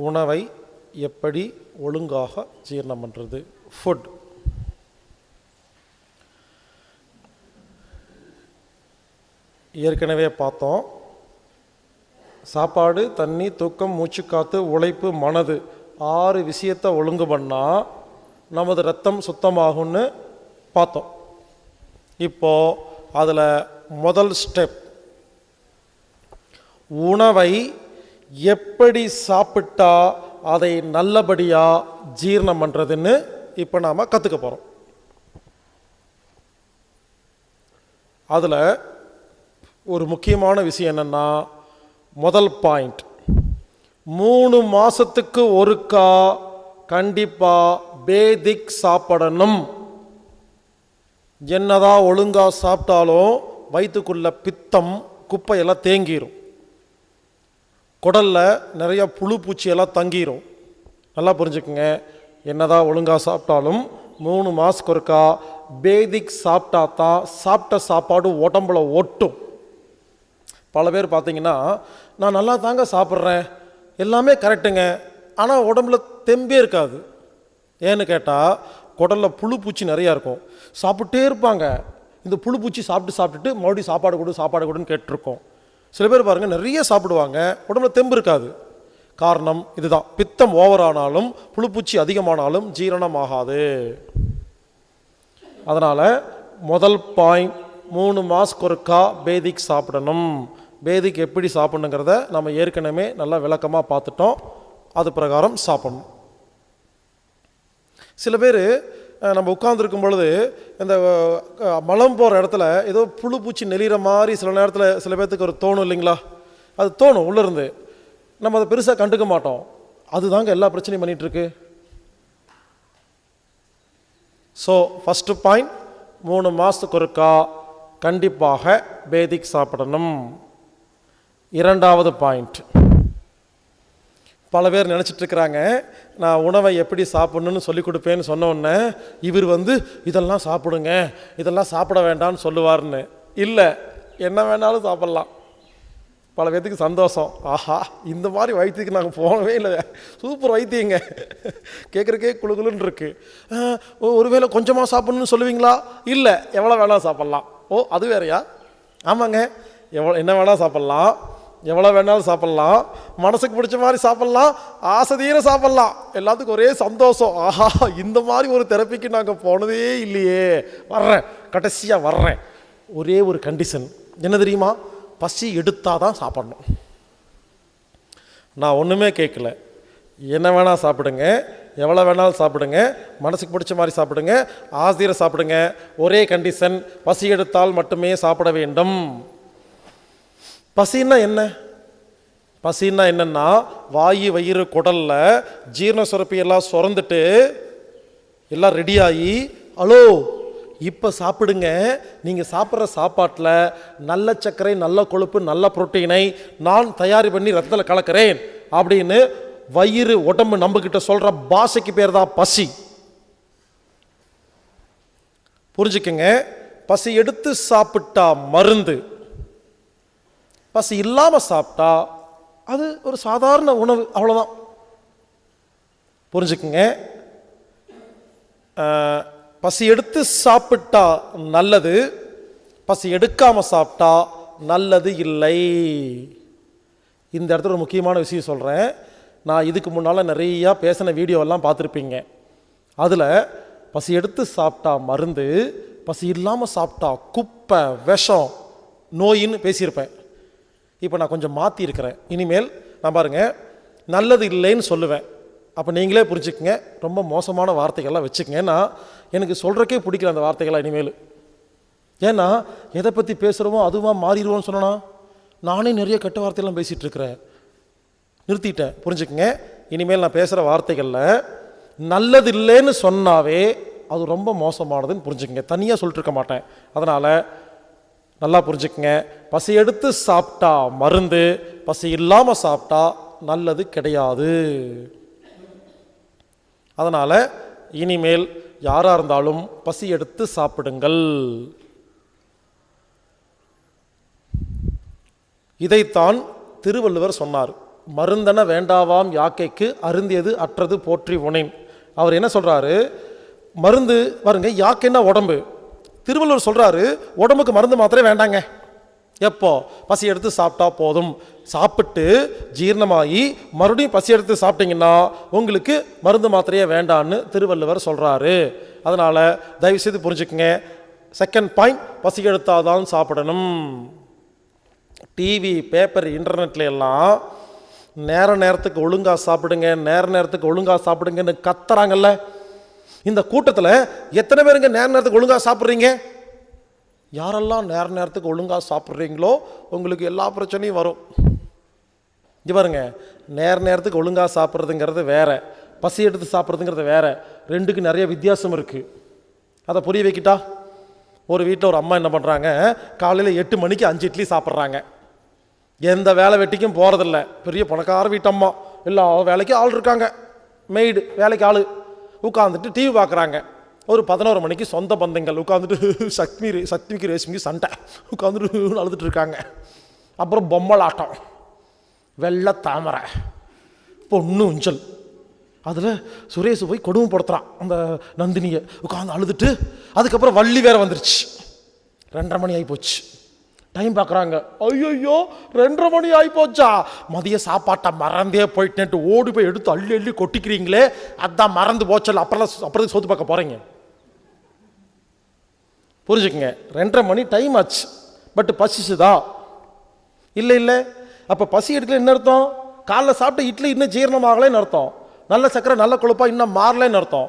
உணவை எப்படி ஒழுங்காக ஜீரணம் பண்ணுறது? ஃபுட். ஏற்கனவே பார்த்தோம், சாப்பாடு, தண்ணி, தூக்கம், மூச்சுக்காத்து, உழைப்பு, மனது 6 விஷயத்தை ஒழுங்கு பண்ணால் நமது ரத்தம் சுத்தமாகும்னு பார்த்தோம். இப்போது அதில் முதல் ஸ்டெப், உணவை எப்படி சாப்பிட்டா அதை நல்லபடியாக ஜீரணம் பண்ணுறதுன்னு இப்போ நாம் கற்றுக்க போகிறோம். அதில் ஒரு முக்கியமான விஷயம் என்னென்னா, முதல் பாயிண்ட், 3 மாதத்துக்கு ஒருக்கா கண்டிப்பாக பேதிக் சாப்பிடணும். என்னதான் ஒழுங்காக சாப்பிட்டாலும் வயிற்றுக்குள்ள பித்தம் குப்பையெல்லாம் தேங்கிரும், குடலில் நிறைய புழு பூச்சியெல்லாம் தங்கிரும். நல்லா புரிஞ்சுக்குங்க, என்னதான் ஒழுங்காக சாப்பிட்டாலும் 3 மாதத்துக்கு ஒருக்கா பேதிக் சாப்பிட்டா தான் சாப்பிட்ட சாப்பாடு உடம்புல ஒட்டும். பல பேர் பார்த்தீங்கன்னா, நான் நல்லா தாங்க சாப்பிட்றேன், எல்லாமே கரெக்டுங்க, ஆனால் உடம்புல தெம்பே இருக்காது. ஏன்னு கேட்டால், குடலில் புழு பூச்சி நிறையா இருக்கும், சாப்பிட்டே இருப்பாங்க. இந்த புழு பூச்சி சாப்பிட்டுட்டு மறுபடியும் சாப்பாடு கொடுன்னு கேட்டிருக்கோம். சில பேர் பாருங்கள், நிறைய சாப்பிடுவாங்க, உடம்புல தெம்பு இருக்காது. காரணம் இதுதான், பித்தம் ஓவர் ஆனாலும் புழுப்பூச்சி அதிகமானாலும் ஜீரணம் ஆகாது. அதனால் முதல் பாயிண்ட், 3 மாதத்துக்கு ஒருக்கா பேதிக் சாப்பிடணும். பேதிக் எப்படி சாப்பிடணுங்கிறத நம்ம ஏற்கனவே நல்லா விளக்கமாக பார்த்துட்டோம். அது பிரகாரம் சாப்பிடணும். சில பேர் நம்ம உட்கார்ந்துருக்கும் பொழுது இந்த மலம் போகிற இடத்துல ஏதோ புழு பூச்சி நெளிகிற மாதிரி சில நேரத்தில் சில பேர்த்துக்கு ஒரு தோணும் இல்லைங்களா? அது தோணும் உள்ளேருந்து, நம்ம அதை பெருசாக கண்டுக்க மாட்டோம். அதுதாங்க எல்லா பிரச்சனையும் பண்ணிகிட்ருக்கு. ஸோ ஃபஸ்ட்டு பாயிண்ட், 3 மாதத்துக்கு ஒருக்கா கண்டிப்பாக பேதிக் சாப்பிடணும். 2வது பாயிண்ட், பல பேர் நினச்சிட்ருக்கிறாங்க, நான் உணவை எப்படி சாப்பிட்ணுன்னு சொல்லி கொடுப்பேன்னு சொன்ன உடனே இவர் இதெல்லாம் சாப்பிடுங்க, இதெல்லாம் சாப்பிட வேண்டாம்னு சொல்லுவார்னு. இல்லை, என்ன வேணாலும் சாப்பிட்லாம். பல பேர்த்துக்கு சந்தோஷம், ஆஹா இந்த மாதிரி வைத்தியத்துக்கு நாங்கள் போகவே இல்லை, சூப்பர் வைத்தியங்க, கேட்குறக்கே குழுகுலுன்னு இருக்கு. ஒருவேளை கொஞ்சமாக சாப்பிட்ணுன்னு சொல்லுவீங்களா? இல்லை, எவ்வளோ வேணாலும் சாப்பிட்லாம். ஓ, அது வேறையா? ஆமாங்க, என்ன வேணாலும் சாப்பிட்லாம், எவ்வளோ வேணாலும் சாப்பிட்லாம், மனசுக்கு பிடிச்ச மாதிரி சாப்பிட்லாம், ஆசைதீர சாப்பிட்லாம், எல்லாத்துக்கும் ஒரே சந்தோஷம். ஆஹா, இந்த மாதிரி ஒரு தெரப்பிக்கு நாங்கள் போனதே இல்லையே, வர்றேன், கடைசியாக வர்றேன். ஒரே ஒரு கண்டிஷன் என்ன தெரியுமா? பசி எடுத்தால் தான் சாப்பிடணும். நான் ஒன்றுமே கேட்கல, என்ன வேணால் சாப்பிடுங்க, எவ்வளோ வேணாலும் சாப்பிடுங்க, மனசுக்கு பிடிச்ச மாதிரி சாப்பிடுங்க, ஆசைதீர சாப்பிடுங்க. ஒரே கண்டிஷன், பசி எடுத்தால் மட்டுமே சாப்பிட வேண்டும். பசின்னா என்ன? பசின்னா என்னன்னா, வாயு வயிறு குடலில் ஜீரண சுரப்பி எல்லாம் சுரந்துட்டு எல்லாம் ரெடியாகி, ஹலோ இப்போ சாப்பிடுங்க, நீங்கள் சாப்பிட்ற சாப்பாட்டில் நல்ல சர்க்கரை, நல்ல கொழுப்பு, நல்ல புரோட்டீனை நான் தயார் பண்ணி ரத்தத்தில் கலக்கிறேன் அப்படின்னு வயிறு உடம்பு நம்மக்கிட்ட சொல்கிற பாஷைக்கு பேர் தான் பசி. புரிஞ்சுக்கங்க, பசி எடுத்து சாப்பிட்டா மருந்து, பசி இல்லாமல் சாப்பிட்டா அது ஒரு சாதாரண உணவு, அவ்வளோதான். புரிஞ்சுக்குங்க, பசி எடுத்து சாப்பிட்டா நல்லது, பசி எடுக்காமல் சாப்பிட்டா நல்லது இல்லை. இந்த இடத்துல ஒரு முக்கியமான விஷயம் சொல்கிறேன். நான் இதுக்கு முன்னால் நிறையா பேசின வீடியோவெல்லாம் பார்த்துருப்பீங்க. அதில் பசி எடுத்து சாப்பிட்டா மருந்து, பசி இல்லாமல் சாப்பிட்டா குப்பை, விஷம், நோயின்னு பேசியிருப்பேன். இப்போ நான் கொஞ்சம் மாற்றிருக்கிறேன். இனிமேல் நான் பாருங்கள், நல்லது இல்லைன்னு சொல்லுவேன். அப்போ நீங்களே புரிஞ்சுக்குங்க, ரொம்ப மோசமான வார்த்தைகள்லாம் வச்சுக்கங்க. ஏன்னா எனக்கு சொல்கிறக்கே பிடிக்கல அந்த வார்த்தைகள்லாம் இனிமேல். ஏன்னா எதை பற்றி பேசுகிறோமோ அதுவாக மாறிடுவோன்னு சொன்னா நானே நிறைய கெட்ட வார்த்தையெல்லாம் பேசிகிட்ருக்கிறேன். நிறுத்திட்டேன். புரிஞ்சுக்குங்க, இனிமேல் நான் பேசுகிற வார்த்தைகளில் நல்லது இல்லைன்னு சொன்னாவே அது ரொம்ப மோசமானதுன்னு புரிஞ்சுக்குங்க. தனியாக சொல்லிட்டு இருக்க மாட்டேன். அதனால் நல்லா புரிஞ்சுக்குங்க, பசி எடுத்து சாப்பிட்டா மருந்து, பசி இல்லாமல் சாப்பிட்டா நல்லது கிடையாது. அதனால் இனிமேல் யாராக இருந்தாலும் பசி எடுத்து சாப்பிடுங்கள். இதைத்தான் திருவள்ளுவர் சொன்னார். மருந்தன வேண்டாவாம் யாக்கைக்கு அருந்தியது அற்றது போற்றி உணேன். அவர் என்ன சொல்றாரு? மருந்து பாருங்க, யாக்கைன்னா உடம்பு. திருவள்ளுவர் சொல்றாரு உடம்புக்கு மருந்து மாத்திரை வேண்டாங்க. எப்போ? பசி எடுத்து சாப்பிட்டா போதும். சாப்பிட்டு ஜீரணமாகி மறுபடியும் பசி எடுத்து சாப்பிட்டீங்கன்னா உங்களுக்கு மருந்து மாத்திரையே வேண்டான்னு திருவள்ளுவர் சொல்றாரு. அதனால தயவு செய்து புரிஞ்சுக்குங்க. செகண்ட் பாயிண்ட், பசி எடுத்தாதான் சாப்பிடணும். டிவி, பேப்பர், இன்டர்நெட்ல எல்லாம் நேரத்துக்கு ஒழுங்கா சாப்பிடுங்க, நேரத்துக்கு ஒழுங்கா சாப்பிடுங்கன்னு கத்துறாங்கல்ல. இந்த கூட்டத்தில் எத்தனை பேருங்க நேரத்துக்கு ஒழுங்கா சாப்பிட்றீங்க? யாரெல்லாம் நேரத்துக்கு ஒழுங்கா சாப்பிட்றீங்களோ உங்களுக்கு எல்லா பிரச்சனையும் வரும். இங்க பாருங்க, நேரத்துக்கு ஒழுங்கா சாப்பிட்றதுங்கிறது வேற, பசி எடுத்து சாப்பிட்றதுங்கிறது வேற. ரெண்டுக்கு நிறைய வித்தியாசம் இருக்கு. அதை புரிய வைக்கிட்டா, ஒரு வீட்டில் ஒரு அம்மா என்ன பண்ணுறாங்க, காலையில் 8 மணிக்கு 5 இட்லி சாப்பிட்றாங்க. எந்த வேலை வெட்டிக்கும் போகிறதில்ல. பெரிய பணக்கார வீட்டம்மா, எல்லா வேலைக்கும் ஆள் இருக்காங்க, மெய்டு வேலைக்கு ஆள். உட்காந்துட்டு டிவி பார்க்குறாங்க. ஒரு 11 மணிக்கு சொந்த பந்தங்கள் உட்காந்துட்டு சக்திக்கு ரேஷ்மிக்கு சண்டை உட்காந்துட்டு அழுதுட்டு இருக்காங்க. அப்புறம் பொம்மலாட்டம், வெள்ளை தாமரை, பொண்ணு ஊஞ்சல். அதில் சுரேஷ் போய் கொடுமைப்படுத்துகிறான் அந்த நந்தினியை, உட்காந்து அழுதுட்டு. அதுக்கப்புறம் வள்ளி வேற வந்துருச்சு. 2:30 மணி ஆகி போச்சு. டைம் பார்க்குறாங்க, ஐயோ 2:30 மணி ஆகி போச்சா, மதிய சாப்பாட்டை மறந்தே போயிட்டேன்ட்டு ஓடி போய் எடுத்து அள்ளி அள்ளி கொட்டிக்கிறீங்களே, அதான் மறந்து போச்சல், அப்புறம் சோத்து பார்க்க போகிறீங்க. புரிஞ்சுக்குங்க, 2:30 மணி டைம் ஆச்சு. பட் பசிச்சுதா? இல்லை. அப்போ பசி எடுக்கல என்ன அர்த்தம்? காலைல சாப்பிட்ட இட்லி இன்னும் ஜீரணமாகலைன்னு அர்த்தம். நல்ல சக்கரை நல்ல கொழுப்பா இன்னும் மாறலைன்னு அர்த்தம்.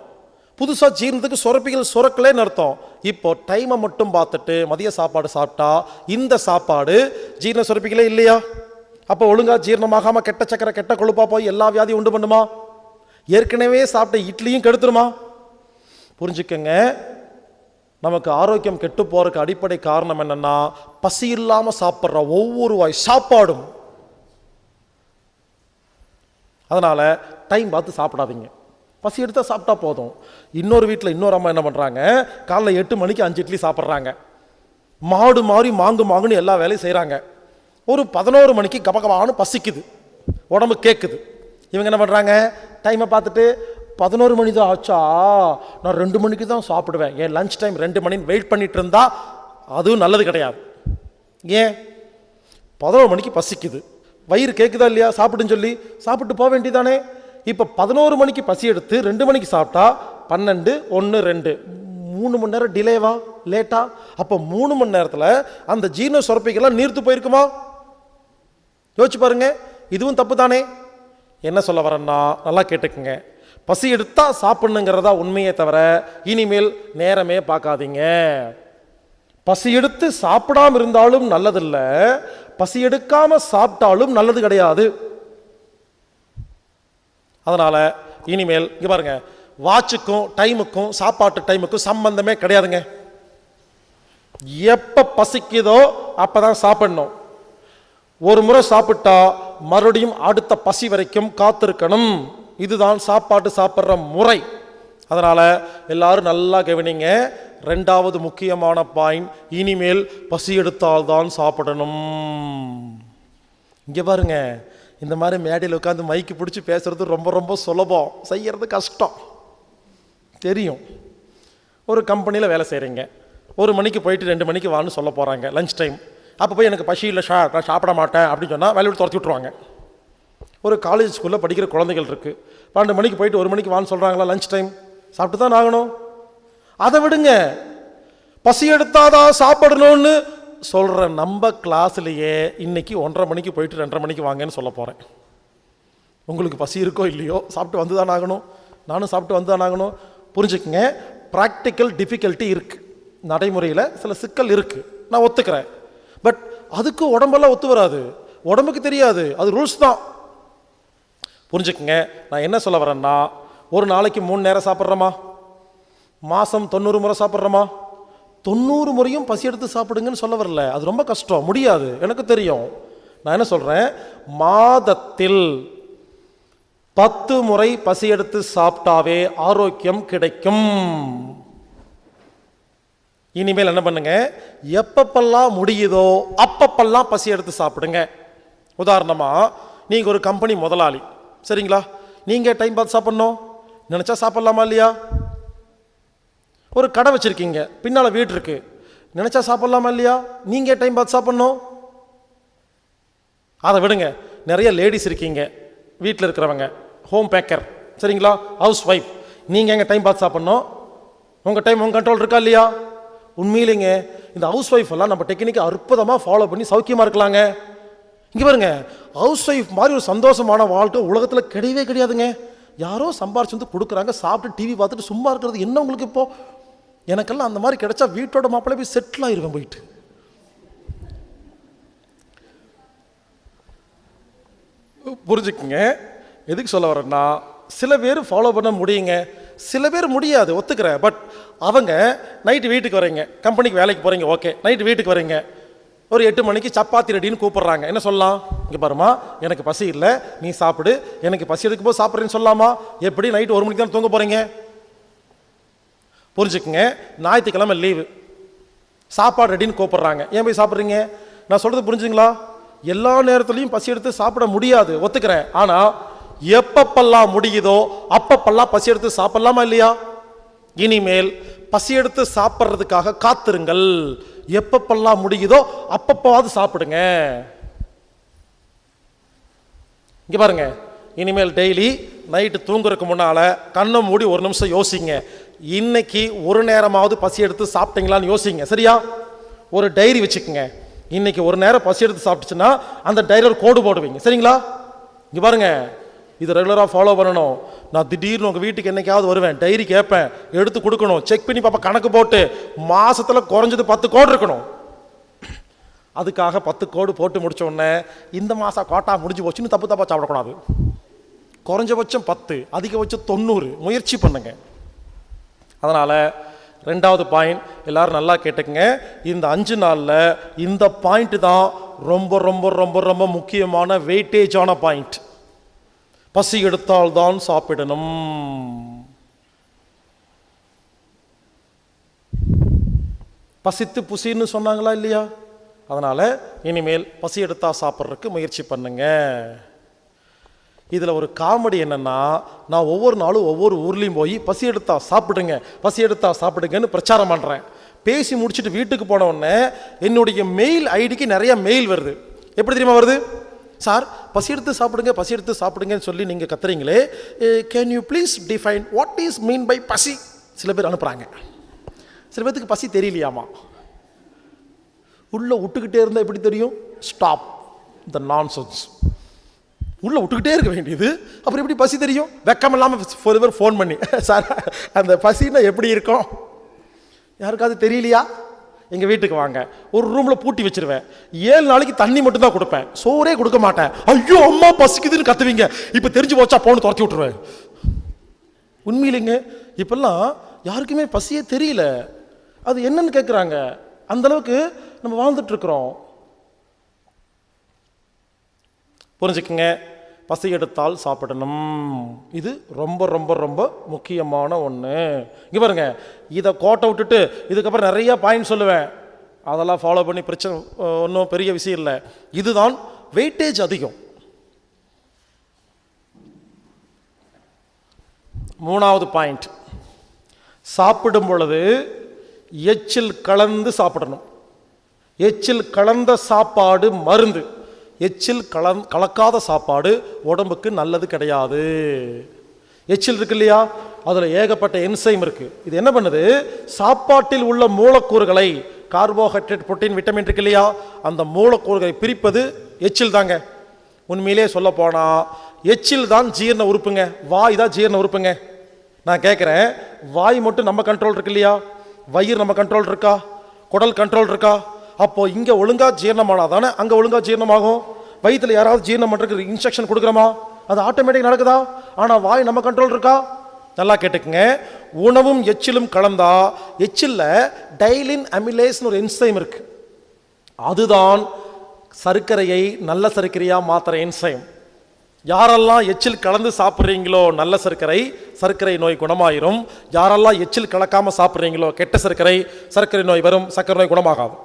புதுசாக ஜீரணத்துக்கு சுரப்பிகள் சுரக்கலைன்னு அர்த்தம். இப்போ டைமை மட்டும் பார்த்துட்டு மதிய சாப்பாடு சாப்பிட்டா இந்த சாப்பாடு ஜீரண சுரப்பிகளே இல்லையா? அப்போ ஒழுங்கா ஜீரணமாகாம கெட்ட சக்கரை கெட்ட கொழுப்பா போய் எல்லா வியாதியும் உண்டு பண்ணுமா? ஏற்கனவே சாப்பிட்ட இட்லியும் கெடுத்துருமா? புரிஞ்சுக்கங்க, நமக்கு ஆரோக்கியம் கெட்டு போறதுக்கு அடிப்படை காரணம் என்னன்னா, பசி இல்லாம சாப்பிட்ற ஒவ்வொரு வாய் சாப்பாடும். அதனால டைம் பார்த்து சாப்பிடாதீங்க, பசி எடுத்தா சாப்பிட்டா போதும். இன்னொரு வீட்டில் இன்னொரு அம்மா என்ன பண்றாங்க, காலைல 8 மணிக்கு 5 இட்லி சாப்பிட்றாங்க. மாடு மாறி மாங்குன்னு எல்லா வேலையும் செய்கிறாங்க. ஒரு 11 மணிக்கு கபகபான்னு பசிக்குது, உடம்பு கேட்குது. இவங்க என்ன பண்ணுறாங்க, டைமை பார்த்துட்டு 11 மணி தான் ஆச்சா, நான் 2 மணிக்கு தான் சாப்பிடுவேன், ஏன் லஞ்ச் டைம் 2 மணின்னு வெயிட் பண்ணிட்டு இருந்தா அதுவும் நல்லது கிடையாது. ஏன்? 11 மணிக்கு பசிக்குது, வயிறு கேட்குதா இல்லையா, சாப்பிட்டுன்னு சொல்லி சாப்பிட்டு போக வேண்டியதானே. இப்போ 11 மணிக்கு பசி எடுத்து 2 மணிக்கு சாப்பிட்டா 12, 1, 2 3 மணி நேரம் டிலேவா, லேட்டா? அப்போ 3 மணி நேரத்தில் அந்த ஜீரண சுரப்பிகள்லாம் நீர்த்து போயிருக்குமா? யோசிச்சு பாருங்க, இதுவும் தப்பு தானே. என்ன சொல்ல வரேன்னா, நல்லா கேட்டுக்குங்க, பசி எடுத்தா சாப்பிடணுங்கிறதா உண்மையே தவிர இனிமேல் நேரமே பார்க்காதீங்க. பசி எடுத்து சாப்பிடாம இருந்தாலும் நல்லதில்லை, பசி எடுக்காம சாப்பிட்டாலும் நல்லது கிடையாது. அதனால இனிமேல் இங்க பாருங்க, வாட்சுக்கும் டைமுக்கும் சாப்பாட்டு டைமுக்கும் சம்பந்தமே கிடையாதுங்க. எப்ப பசிக்குதோ அப்பதான் சாப்பிடணும். ஒரு முறை சாப்பிட்டா மறுபடியும் அடுத்த பசி வரைக்கும் காத்திருக்கணும். இதுதான் சாப்பாட்டு சாப்பிட்ற முறை. அதனால எல்லாரும் நல்லா கவனிங்க. 2வது முக்கியமான பாயிண்ட், இனிமேல் பசி எடுத்தால்தான் சாப்பிடணும். இங்க பாருங்க, இந்த மாதிரி மேடையில் உட்காந்து மைக்கு பிடிச்சி பேசுறது ரொம்ப ரொம்ப சுலபம், செய்யறது கஷ்டம் தெரியும். ஒரு கம்பெனியில் வேலை செய்கிறீங்க, 1 மணிக்கு போயிட்டு 2 மணிக்கு வான்னு சொல்ல போகிறாங்க லஞ்ச் டைம். அப்போ போய் எனக்கு பசி இல்லை சார், நான் சாப்பிட மாட்டேன் அப்படின்னு சொன்னால் வேலையை விட்டு துரத்தி விட்ருவாங்க. ஒரு காலேஜ் ஸ்கூலில் படிக்கிற குழந்தைகள் இருக்குது, 12 மணிக்கு போயிட்டு 1 மணிக்கு வான்னு சொல்கிறாங்களா லஞ்ச் டைம், சாப்பிட்டு தான் ஆகணும். அதை விடுங்க, பசி எடுத்தாதான் சாப்பிடணும்னு சொல்கிற நம்ம கிளாஸ்லேயே இன்னைக்கு 1:30 மணிக்கு போயிட்டு 2:30 மணிக்கு வாங்கன்னு சொல்ல போகிறேன். உங்களுக்கு பசி இருக்கோ இல்லையோ சாப்பிட்டு வந்து தான் ஆகணும், நானும் சாப்பிட்டு வந்து தான் ஆகணும். புரிஞ்சுக்குங்க, ப்ராக்டிக்கல் டிஃபிகல்ட்டி இருக்குது, நடைமுறையில் சில சிக்கல் இருக்குது, நான் ஒத்துக்கிறேன். பட் அதுக்கு உடம்பெல்லாம் ஒத்து வராது, உடம்புக்கு தெரியாது, அது ரூல்ஸ் தான். புரிஞ்சுக்குங்க, நான் என்ன சொல்ல வரேன்னா, ஒரு நாளைக்கு 3 நேரம் சாப்பிட்றோமா, மாதம் 90 முறை சாப்பிட்றோமா, 90 முறையும் பசி எடுத்து சாப்பிடுங்கன்னு சொல்ல வரல, அது ரொம்ப கஷ்டம், முடியாது, எனக்கு தெரியும். நான் என்ன சொல்கிறேன், மாதத்தில் 10 முறை பசி எடுத்து சாப்பிட்டாவே ஆரோக்கியம் கிடைக்கும். இனிமேல் என்ன பண்ணுங்க, எப்பப்பெல்லாம் முடியுதோ அப்பப்பெல்லாம் பசி எடுத்து சாப்பிடுங்க. உதாரணமா நீங்கள் ஒரு கம்பெனி முதலாளி, சரிங்களா? நீங்கள் டைம் பார்த்து சாப்பிட்ணும், நினச்சா சாப்பிட்லாமா இல்லையா? ஒரு கடை வச்சுருக்கீங்க, பின்னால் வீடு இருக்குது, நினச்சா சாப்பிட்லாமா இல்லையா? நீங்கள் டைம் பார்த்து சாப்பிட்ணும். அதை விடுங்க, நிறைய லேடிஸ் இருக்கீங்க, வீட்டில் இருக்கிறவங்க, ஹோம் பேக்கர், சரிங்களா, ஹவுஸ் ஒய்ஃப், நீங்கள் எங்கே டைம் பார்த்து சாப்பிட்ணும்? உங்கள் டைம் உங்கள் கண்ட்ரோல் இருக்கா இல்லையா? உண்மையிலேங்க இந்த ஹவுஸ் ஒய்ஃப் எல்லாம் நம்ம டெக்னிக்கை அற்புதமாக ஃபாலோ பண்ணி சௌக்கியமாக இருக்கலாங்க. இங்கே பாருங்க, ஹவுஸ் ஒய்ஃப் மாதிரி ஒரு சந்தோஷமான வாழ்க்கை உலகத்தில் கிடையவே கிடையாதுங்க. யாரோ சம்பாரிச்சு வந்து கொடுக்குறாங்க, சாப்பிட்டு டிவி பார்த்துட்டு சும்மா இருக்கிறது என்ன உங்களுக்கு? இப்போ எனக்கெல்லாம் அந்த மாதிரி கிடைச்சா வீட்டோட மாப்பிள்ளை போய் செட்டில் ஆயிருவேன் போயிட்டு. புரிஞ்சுக்குங்க எதுக்கு சொல்ல வரேன்னா, சில பேர் ஃபாலோ பண்ண முடியுங்க, சில பேர் முடியாது, ஒத்துக்கிறேன். பட் அவங்க நைட்டு வீட்டுக்கு வரீங்க, கம்பெனிக்கு வேலைக்கு போகிறீங்க, ஓகே, நைட்டு வீட்டுக்கு வரீங்க, ஒரு 8 மணிக்கு சப்பாத்தி ரெடின்னு கூப்பிட்றாங்க. என்ன சொல்லலாம்? இங்கே பாருமா, எனக்கு பசி இல்லை, நீ சாப்பிடு, எனக்கு பசி எடுக்கும் போது சாப்பிட்றேன்னு சொல்லலாமா? எப்படி நைட்டு 1 மணிக்கு தான் தூங்க போகிறீங்க? புரிஞ்சுக்குங்க, ஞாயிற்றுக்கிழமை லீவு, சாப்பாடு ரெடின்னு கூப்பிட்றாங்க, ஏன் போய் சாப்பிட்றீங்க? நான் சொல்கிறது புரிஞ்சுங்களா? எல்லா நேரத்துலையும் பசி எடுத்து சாப்பிட முடியாது, ஒத்துக்கிறேன். ஆனால் எப்பப்பெல்லாம் முடியுதோ அப்பப்பெல்லாம் பசி எடுத்து சாப்பிடலாமா இல்லையா? இனிமேல் பசி எடுத்து சாப்பிட்றதுக்காக காத்திருங்கள். எப்பப்பெல்லாம் முடியுதோ அப்பப்பாவது சாப்பிடுங்க. இங்கே பாருங்க, இனிமேல் டெய்லி நைட்டு தூங்குறதுக்கு முன்னால் கண்ணை மூடி 1 நிமிஷம் யோசிங்க, இன்னைக்கு ஒரு நேரமாவது பசி எடுத்து சாப்பிட்டீங்களான்னு யோசிங்க, சரியா? ஒரு டைரி வச்சுக்கோங்க, இன்னைக்கு ஒரு நேரம் பசி எடுத்து சாப்பிட்டுச்சுன்னா அந்த டைரியில் கோடு போடுவீங்க, சரிங்களா? இங்கே பாருங்க, இது ரெகுலராக ஃபாலோ பண்ணணும். நான் திடீர்னு உங்கள் வீட்டுக்கு என்னைக்காவது வருவேன், டைரி கேட்பேன், எடுத்து கொடுக்கணும், செக் பண்ணி பாப்பா, கணக்கு போட்டு மாதத்தில் குறைஞ்சது 10 கோடு இருக்கணும். அதுக்காக 10 கோடு போட்டு முடிச்ச உடனே இந்த மாதம் கோட்டா முடிஞ்சு போச்சுன்னு தப்பு தப்பாக சாப்பிடக்கூடாது. குறைஞ்சபட்சம் 10, அதிகபட்சம் 90 முயற்சி பண்ணுங்க. அதனால் 2வது பாயிண்ட் எல்லாரும் நல்லா கேட்டுக்குங்க. இந்த 5 நாளில் இந்த பாயிண்ட் தான் ரொம்ப ரொம்ப ரொம்ப ரொம்ப முக்கியமான வெயிட்டேஜான பாயிண்ட். பசி எடுத்தால் தான் சாப்பிடணும். பசித்து புசின்னு சொன்னாங்களா இல்லையா? அதனால இனிமேல் பசி எடுத்தா சாப்பிட்றதுக்கு முயற்சி பண்ணுங்க. இதில் ஒரு காமெடி என்னன்னா, நான் ஒவ்வொரு நாளும் ஒவ்வொரு ஊர்லேயும் போய் பசி எடுத்தா சாப்பிடுங்க, பசி எடுத்தா சாப்பிடுங்கன்னு பிரச்சாரம் பண்ணுறேன். பேசி முடிச்சுட்டு வீட்டுக்கு போன உடனே என்னுடைய மெயில் ஐடிக்கு நிறைய மெயில் வருது. எப்படி தெரியுமா வருது? சார் பசி எடுத்து சாப்பிடுங்க, பசி எடுத்து சாப்பிடுங்கன்னு சொல்லி நீங்கள் கத்துறீங்களே, can you please define what is mean by பசி? சில பேர் அனுப்புகிறாங்க. சில பேருக்கு பசி தெரியலையாமா. உள்ள விட்டுக்கிட்டே இருந்தால் எப்படி தெரியும்? Stop the nonsense. உள்ள விட்டுக்கிட்டே இருக்க வேண்டியது, அப்புறம் எப்படி பசி தெரியும்? வெக்கம் இல்லாமல் ஒரு பேர் ஃபோன் பண்ணி, சார் அந்த பசின்னா எப்படி இருக்கும்? யாருக்காவது தெரியலையா? எங்கள் வீட்டுக்கு வாங்க, ஒரு ரூமில் பூட்டி வச்சிருவேன், 7 நாளைக்கு தண்ணி மட்டும் தான் கொடுப்பேன், சோறே கொடுக்க மாட்டேன். ஐயோ அம்மா பசிக்குதுன்னு கத்துவீங்க, இப்போ தெரிஞ்சு போச்சா போன்னு துரத்தி விட்டுருவேன். உண்மையிலேங்க இப்பெல்லாம் யாருக்குமே பசியே தெரியல, அது என்னன்னு கேட்குறாங்க. அந்த அளவுக்கு நம்ம வாழ்ந்துட்டு இருக்கிறோம். புரிஞ்சுக்குங்க, பசி எடுத்தால் சாப்பிடணும். இது ரொம்ப ரொம்ப ரொம்ப முக்கியமான ஒன்று. இங்கே பாருங்க, இதை கோட்டை விட்டுட்டு இதுக்கப்புறம் நிறைய பாயிண்ட் சொல்லுவேன், அதெல்லாம் ஃபாலோ பண்ணி பிரச்சனை ஒன்றும் பெரிய விஷயம் இல்லை. இதுதான் வெயிட்டேஜ் அதிகம். 3வது பாயிண்ட், சாப்பிடும் பொழுது எச்சில் கலந்து சாப்பிடணும். எச்சில் கலந்த சாப்பாடு மருந்து, எச்சில் கலக்காத சாப்பாடு உடம்புக்கு நல்லது கிடையாது. எச்சில் இருக்கு இல்லையா, அதில் ஏகப்பட்ட என்சைம் இருக்குது. இது என்ன பண்ணுது? சாப்பாட்டில் உள்ள மூலக்கூறுகளை, கார்போஹைட்ரேட், புரோட்டீன், விட்டமின் இருக்கு இல்லையா, அந்த மூலக்கூறுகளை பிரிப்பது எச்சில் தாங்க. உண்மையிலே சொல்ல போனால் எச்சில் தான் ஜீரண உறுப்புங்க, வாய் தான் ஜீரண உறுப்புங்க. நான் கேட்குறேன், வாய் மட்டும் நம்ம கண்ட்ரோல் இருக்கு இல்லையா? வயிறு நம்ம கண்ட்ரோல் இருக்கா? குடல் கண்ட்ரோல் இருக்கா? அப்போ இங்கே ஒழுங்காக ஜீரணமானால் தானே அங்கே ஒழுங்காக ஜீரணமாகும். வயிற்றில் யாராவது ஜீரணம் பண்ணுறதுக்கு இன்ஸ்ட்ரக்ஷன் கொடுக்குறோமா? அது ஆட்டோமேட்டிக் நடக்குதா? ஆனால் வாய் நம்ம கண்ட்ரோல் இருக்கா? நல்லா கேட்டுக்குங்க, உணவும் எச்சிலும் கலந்தா எச்சில்ல டைலின் அமிலேஸ்னு ஒரு என்சைம் இருக்கு, அதுதான் சர்க்கரையை நல்ல சர்க்கரையாக மாற்றுற என்சைம். யாரெல்லாம் எச்சில் கலந்து சாப்பிட்றீங்களோ நல்ல சர்க்கரை, சர்க்கரை நோய் குணமாயிரும். யாரெல்லாம் எச்சில் கலக்காமல் சாப்பிட்றீங்களோ கெட்ட சர்க்கரை, சர்க்கரை நோய் வரும், சர்க்கரை நோய் குணமாகாது.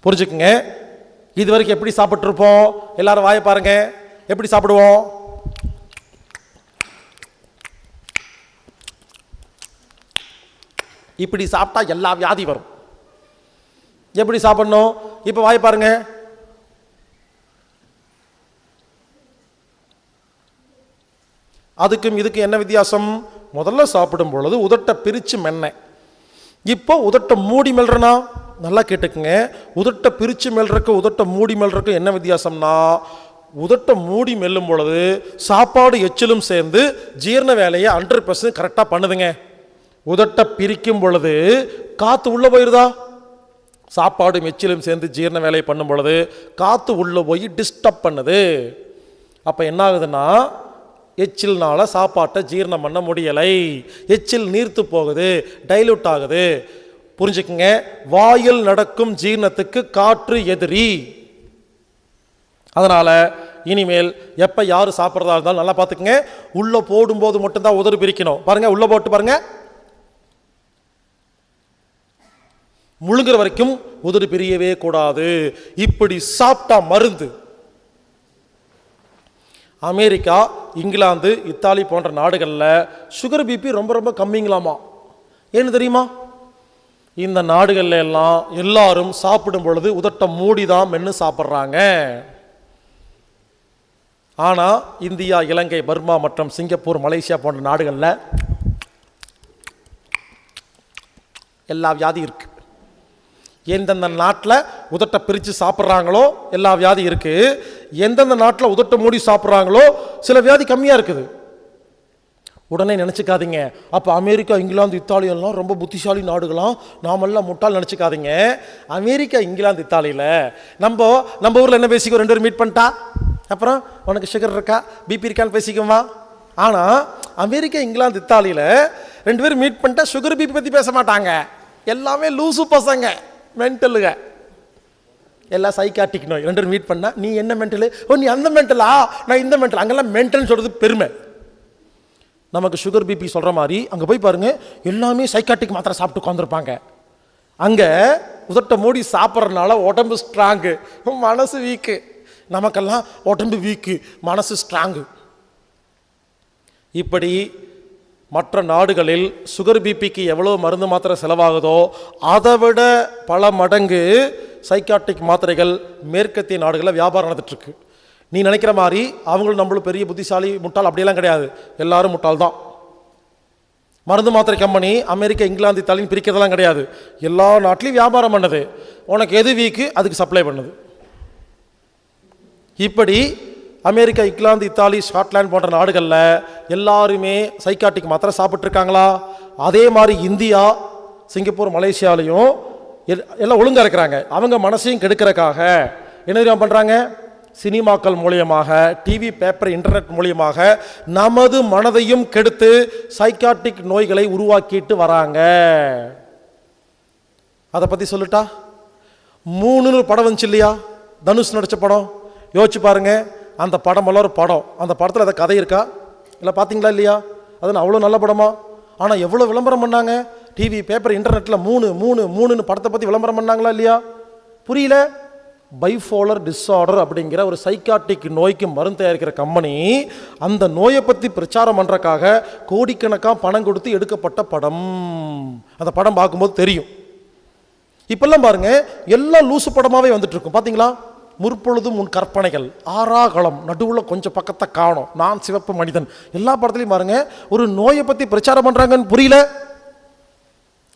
புரிஞ்சுக்குங்க. இது வரைக்கும் எப்படி சாப்பிட்ருப்போம்? எல்லாரும் வாயை பாருங்க. எப்படி சாப்பிடுவோம்? இப்படி சாப்பிட்டா எல்லா வியாதி வரும். எப்படி சாப்பிடணும்? இப்போ வாய் பாருங்க. அதுக்கும் இதுக்கு என்ன வித்தியாசம்? முதல்ல சாப்பிடும் பொழுது உதட்ட பிரித்து மென்ன, இப்போ உதட்ட மூடி மெல்றனா? நல்லா கேட்டுக்குங்க. உதட்ட பிரித்து மெல்றக்கு உதட்ட மூடி மெல்றக்கு என்ன வித்தியாசம்னா, உதட்ட மூடி மெல்லும் பொழுது சாப்பாடு எச்சிலும் சேர்ந்து ஜீரண வேலையை 100% கரெக்டாக பண்ணுதுங்க. உதட்ட பிரிக்கும் பொழுது காற்று உள்ளே போயிருதா? சாப்பாடு எச்சிலும் சேர்ந்து ஜீரண வேலையை பண்ணும் பொழுது காற்று உள்ளே போய் டிஸ்டர்ப் பண்ணுது. அப்போ என்ன ஆகுதுன்னா, எச்சில்னால சாப்பாட்டை ஜீரணம் பண்ண முடியலை, எச்சில் நீர்த்து போகுது, டைலூட் ஆகுது. புரிஞ்சுக்குங்க, வாயில் நடக்கும் ஜீரணத்துக்கு காற்று எதிரி. அதனால இனிமேல் எப்போ யார் சாப்பிட்றதா இருந்தாலும் நல்லா பார்த்துக்குங்க, உள்ளே போடும்போது மட்டும்தான் உதடு பிரிக்கணும். பாருங்க, உள்ளே போட்டு பாருங்க, முழுங்குற வரைக்கும் உதடு பிரியவே கூடாது. இப்படி சாப்பிட்டா மருந்து. அமெரிக்கா, இங்கிலாந்து, இத்தாலி போன்ற நாடுகளில் சுகர் பிபி ரொம்ப ரொம்ப கம்மிங்களாமா. ஏன்னு தெரியுமா? இந்த நாடுகள்ல எல்லாம் எல்லாரும் சாப்பிடும் பொழுது உதட்ட மூடி தான் மென்று சாப்பிட்றாங்க. ஆனால் இந்தியா, இலங்கை, பர்மா மற்றும் சிங்கப்பூர், மலேசியா போன்ற நாடுகளில் எல்லா வியாதி இருக்கு. எந்தெந்த நாட்டில் உதட்டை பிரித்து சாப்பிட்றாங்களோ எல்லா வியாதி இருக்கு. எந்தெந்த நாட்டில் உதட்டை மூடி சாப்பிட்றாங்களோ சில வியாதி கம்மியாக இருக்குது. உடனே நினச்சிக்காதீங்க, அப்போ அமெரிக்கா, இங்கிலாந்து, இத்தாலி எல்லாம் ரொம்ப புத்திசாலி நாடுகளாம், நாமெல்லாம் முட்டால் நினச்சிக்காதீங்க. அமெரிக்கா, இங்கிலாந்து, இத்தாலியில் நம்ம ஊரில் என்ன பேசிக்கோ, 2 பேரும் மீட் பண்ணிட்டா அப்புறம் உனக்கு சுகர் இருக்கா, பிபி இருக்கான்னு பேசிக்குமா. ஆனால் அமெரிக்கா, இங்கிலாந்து, இத்தாலியில் 2 பேரும் மீட் பண்ணிட்டா சுகர் பிபி பற்றி பேச மாட்டாங்க. எல்லாமே லூசு பசங்க, மென்டலுங்க, எல்லாம் சைக்காட்டிக் நோய். 2 பேரும் மீட் பண்ணா நீ என்ன மென்டலு, ஓ நீ அந்த மென்டலா, நான் இந்த மென்டல். அங்கெல்லாம் மென்டல்னு சொல்கிறது பெருமை. நமக்கு சுகர் பிபி சொல்கிற மாதிரி அங்கே போய் பாருங்க, எல்லாமே சைக்காட்டிக் மாத்திரை சாப்பிட்டு உட்காந்துருப்பாங்க. அங்கே உதட்ட மூடி சாப்பிட்றதுனால உடம்பு ஸ்ட்ராங்கு, மனசு வீக்கு. நமக்கெல்லாம் உடம்பு வீக்கு, மனசு ஸ்ட்ராங்கு. இப்படி மற்ற நாடுகளில் சுகர் பிபிக்கு எவ்வளோ மருந்து மாத்திரை செலவாகுதோ அதை விட பல மடங்கு சைக்காட்டிக் மாத்திரைகள் மேற்கத்திய நாடுகளில் வியாபாரம் நடந்துட்டுருக்கு. நீ நினைக்கிற மாதிரி அவங்களும் நம்மளும் பெரிய புத்திசாலி முட்டாள் அப்படியெல்லாம் கிடையாது, எல்லாரும் முட்டாள் தான். மருந்து மாத்திரை கம்பெனி அமெரிக்கா, இங்கிலாந்து, இத்தாலின்னு பிரிக்கிறதெல்லாம் கிடையாது. எல்லா நாட்டிலையும் வியாபாரம் பண்ணுது. உனக்கு எது வீக்கு அதுக்கு சப்ளை பண்ணுது. இப்படி அமெரிக்கா, இங்கிலாந்து, இத்தாலி, ஸ்காட்லாந்து போன்ற நாடுகளில் எல்லாருமே சைக்காட்டிக் மாத்திரை சாப்பிட்ருக்காங்களா? அதே மாதிரி இந்தியா, சிங்கப்பூர், மலேசியாலையும் எல்லாம் ஒழுங்காக இருக்கிறாங்க. அவங்க மனசையும் கெடுக்கிறதுக்காக என்ன தெரியுமா பண்ணுறாங்க? சினிமாக்கள் மூலியமாக, டிவி, பேப்பர், இன்டர்நெட் மூலியமாக நமது மனதையும் கெடுத்து சைக்காட்டிக் நோய்களை உருவாக்கிட்டு வராங்க. அதை பற்றி சொல்லிட்டா, 3 படம் வந்துச்சு இல்லையா, தனுஷ் நடித்த படம். யோசிச்சு பாருங்க, அந்த படமெல்லாம் ஒரு படம். அந்த படத்தில் அந்த கதை இருக்கா இல்லை, பார்த்தீங்களா இல்லையா? அது அவ்வளோ நல்ல படமா? ஆனால் எவ்வளோ விளம்பரம் பண்ணாங்க, டிவி, பேப்பர், இன்டர்நெட்டில் 3 படத்தை பற்றி விளம்பரம் பண்ணாங்களா இல்லையா? புரியல. பைபோலர் டிஸார்டர் அப்படிங்கிற ஒரு சைக்காட்டிக் நோய்க்கு மருந்து தயாரிக்கிற கம்பெனி அந்த நோயை பற்றி பிரச்சாரம் பண்ணுறக்காக கோடிக்கணக்காக பணம் கொடுத்து எடுக்கப்பட்ட படம். அந்த படம் பார்க்கும்போது தெரியும். இப்பெல்லாம் பாருங்க, எல்லாம் லூசு படமாகவே வந்துட்டு இருக்கும். பார்த்தீங்களா? முற்பொழுதும் உன் கற்பனைகள், ஆறாகளம், நடுவில் கொஞ்சம் பக்கத்தை காணும், நான் சிவப்பு மனிதன், எல்லா படத்துலையும் பாருங்க ஒரு நோயை பற்றி பிரச்சாரம் பண்ணுறாங்கன்னு புரியல.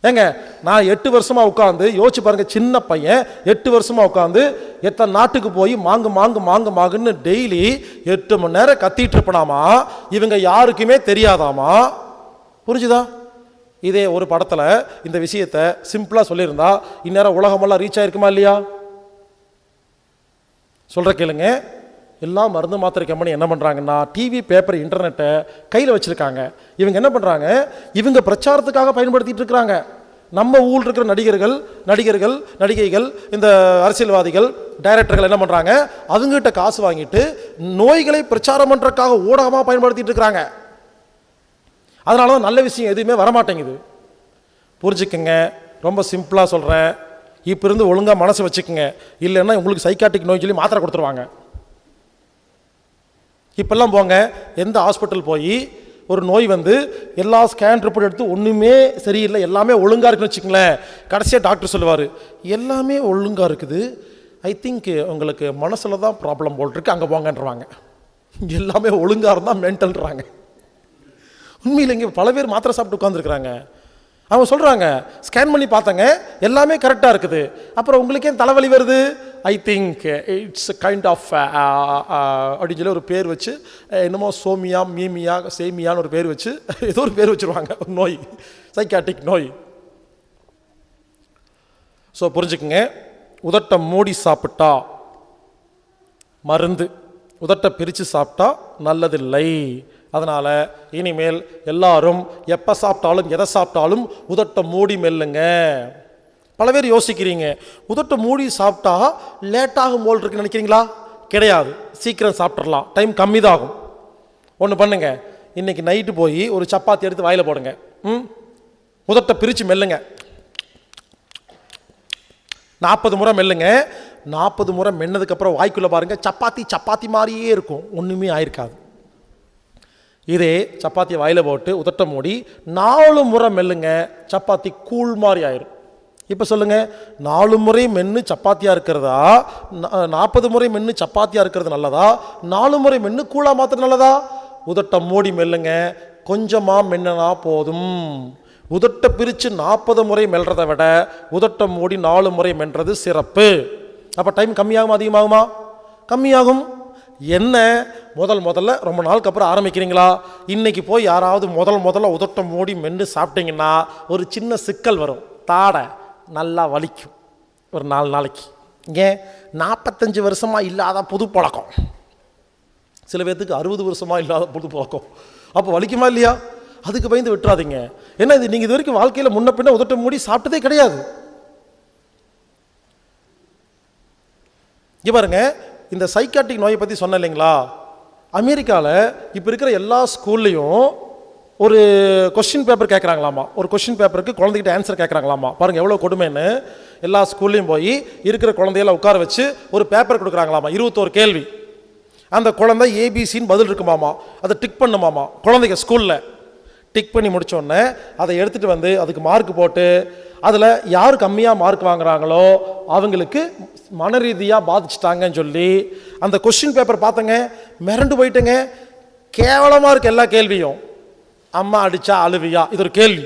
ஏங்க, நான் 8 வருஷமா உட்காந்து யோசிச்சு பாருங்க, சின்ன பையன் 8 வருஷமா உட்காந்து எத்தனை நாட்டுக்கு போய் மாங்குன்னு டெய்லி 8 மணி நேரம் கத்திட்டு இருப்பனாமா, இவங்க யாருக்குமே தெரியாதாமா. புரிஞ்சுதா? இதே ஒரு படத்தில் இந்த விஷயத்தை சிம்பிளாக சொல்லியிருந்தா இந்நேரம் உலகமெல்லாம் ரீச் ஆயிருக்குமா இல்லையா? சொல்கிற கேளுங்க. எல்லா மருந்து மாத்திரை கம்பெனி என்ன பண்ணுறாங்கன்னா, டிவி, பேப்பர், இன்டர்நெட்டை கையில் வச்சுருக்காங்க. இவங்க என்ன பண்ணுறாங்க, இவங்க பிரச்சாரத்துக்காக பயன்படுத்திட்டு இருக்கிறாங்க. நம்ம ஊரில் இருக்கிற நடிகைகள், இந்த அரசியல்வாதிகள், டைரக்டர்கள் என்ன பண்ணுறாங்க, அவங்ககிட்ட காசு வாங்கிட்டு நோய்களை பிரச்சாரம் பண்ணுறதுக்காக ஊடகமாக பயன்படுத்திட்டு இருக்கிறாங்க. அதனால தான் நல்ல விஷயம் எதுவுமே வரமாட்டேங்குது. புரிஞ்சுக்குங்க, ரொம்ப சிம்பிளாக சொல்கிறேன். இப்போ இருந்து ஒழுங்காக மனசு வச்சுக்கோங்க, இல்லைன்னா உங்களுக்கு சைக்காட்டிக் நோய் சொல்லி மாத்திரை கொடுத்துருவாங்க. இப்பெல்லாம் போங்க, எந்த ஹாஸ்பிட்டல் போய் ஒரு நோய் வந்து எல்லா ஸ்கேன் ரிப்போர்ட் எடுத்து ஒன்றுமே சரியில்லை, எல்லாமே ஒழுங்காக இருக்குன்னு வச்சுங்களேன், கடைசியாக டாக்டர் சொல்லுவார் எல்லாமே ஒழுங்காக இருக்குது, ஐ திங்க் உங்களுக்கு மனசில் தான் ப்ராப்ளம் போல் இருக்கு, அங்கே போங்கன்றவாங்க. எல்லாமே ஒழுங்காக இருந்தால் மென்டல்ன்றாங்க. உண்மையில் இங்கே பல பேர் மாத்திரை சாப்பிட்டு உட்காந்துருக்குறாங்க. அவங்க சொல்கிறாங்க ஸ்கேன் பண்ணி பார்த்தங்க எல்லாமே கரெக்டாக இருக்குது, அப்புறம் உங்களுக்கே தலைவலி வருது, I think it's kind of அப்படின்னு சொல்லி ஒரு பேர் வச்சு, என்னமோ சோமியா மீமியா சேமியான்னு ஒரு பேர் வச்சு ஏதோ ஒரு பேர் வச்சுருவாங்க, நோய், சைக்காட்டிக் நோய். ஸோ புரிஞ்சுக்குங்க, உதட்டை மூடி சாப்பிட்டா மருந்து, உதட்டை பிரித்து சாப்பிட்டா நல்லதில்லை. அதனால் இனிமேல் எல்லாரும் எப்போ சாப்பிட்டாலும் எதை சாப்பிட்டாலும் உதட்டை மூடி மெல்லுங்க. பல பேர் யோசிக்கிறீங்க, உதட்டை மூடி சாப்பிட்டா லேட்டாகும் போல் இருக்குன்னு நினைக்கிறீங்களா? கிடையாது, சீக்கிரம் சாப்பிட்றலாம், டைம் கம்மி தான் ஆகும். ஒன்று பண்ணுங்க, இன்றைக்கி நைட்டு போய் ஒரு சப்பாத்தி எடுத்து வாயில் போடுங்க, உதட்டை பிரித்து மெல்லுங்க, 40 முறை மெல்லுங்க. 40 முறை மென்னதுக்கப்புறம் வாய்க்குள்ளே பாருங்கள், சப்பாத்தி சப்பாத்தி மாதிரியே இருக்கும், ஒன்றுமே ஆயிருக்காது. இதே சப்பாத்தியை வாயில் போட்டு உதட்ட மூடி 4 முறை மெல்லுங்க, சப்பாத்தி கூழ் மாதிரி ஆயிரும். இப்போ சொல்லுங்கள், 4 முறை மென்று சப்பாத்தியாக இருக்கிறதா, 40 முறை மென்று சப்பாத்தியாக இருக்கிறது நல்லதா, 4 முறை மென்று கூழாக மாத்திரம் நல்லதா? உதட்ட மூடி மெல்லுங்க, கொஞ்சமாக மென்னா போதும். உதட்டை பிரித்து 40 முறை மெல்றதை விட உதட்டை மூடி 4 முறை மென்றது சிறப்பு. அப்போ டைம் கம்மியாகும் அதிகமாகுமா? கம்மியாகும். என்ன முதல்ல ரொம்ப நாளுக்கு அப்புறம் ஆரம்பிக்கிறீங்களா? இன்னைக்கு போய் யாராவது முதல்ல உதட்டை மூடி மென்று சாப்பிட்டீங்கன்னா ஒரு சின்ன சிக்கல் வரும், தாடை நல்லா வலிக்கும் ஒரு 4 நாளைக்கு. ஏன்? 45 வருஷமாக இல்லாத புது பழக்கம், சில பேர்த்துக்கு 60 வருஷமாக இல்லாத புது பழக்கம். அப்போ வலிக்குமா இல்லையா? அதுக்கு பயந்து விட்டுறாதீங்க. ஏன்னா இது நீங்கள் இது வரைக்கும் வாழ்க்கையில் முன்ன பின்ன உதட்ட மூடி சாப்பிட்டதே கிடையாது. பாருங்க, இந்த சைக்காட்டிக் நோயை பற்றி சொன்ன இல்லைங்களா, அமெரிக்காவில் இப்போ இருக்கிற எல்லா ஸ்கூல்லையும் ஒரு கொஸ்டின் பேப்பர் கேட்குறாங்களாமா. ஒரு கொஸ்டின் பேப்பருக்கு குழந்தைகிட்ட ஆன்சர் கேட்குறாங்களாமா. பாருங்கள் எவ்வளோ கொடுமைன்னு. எல்லா ஸ்கூல்லையும் போய் இருக்கிற குழந்தையெல்லாம் உட்கார வச்சு ஒரு பேப்பர் கொடுக்குறாங்களாமா, 21 கேள்வி. அந்த குழந்தை ஏபிசின்னு பதில் இருக்குமாமா, அதை டிக் பண்ணுமாமா. குழந்தைங்க ஸ்கூலில் டிக் பண்ணி முடித்தோடனே அதை எடுத்துகிட்டு வந்து அதுக்கு மார்க் போட்டு, அதில் யார் கம்மியாக மார்க் வாங்குறாங்களோ அவங்களுக்கு மன ரீதியாக பாதிச்சிட்டாங்கன்னு சொல்லி அந்த கொஸ்டின் பேப்பர் பார்த்தங்க, மிரண்டு போயிட்டுங்க. கேவலமாக இருக்குது எல்லா கேள்வியும். அம்மா அடித்தா அழுவியா, இது ஒரு கேள்வி.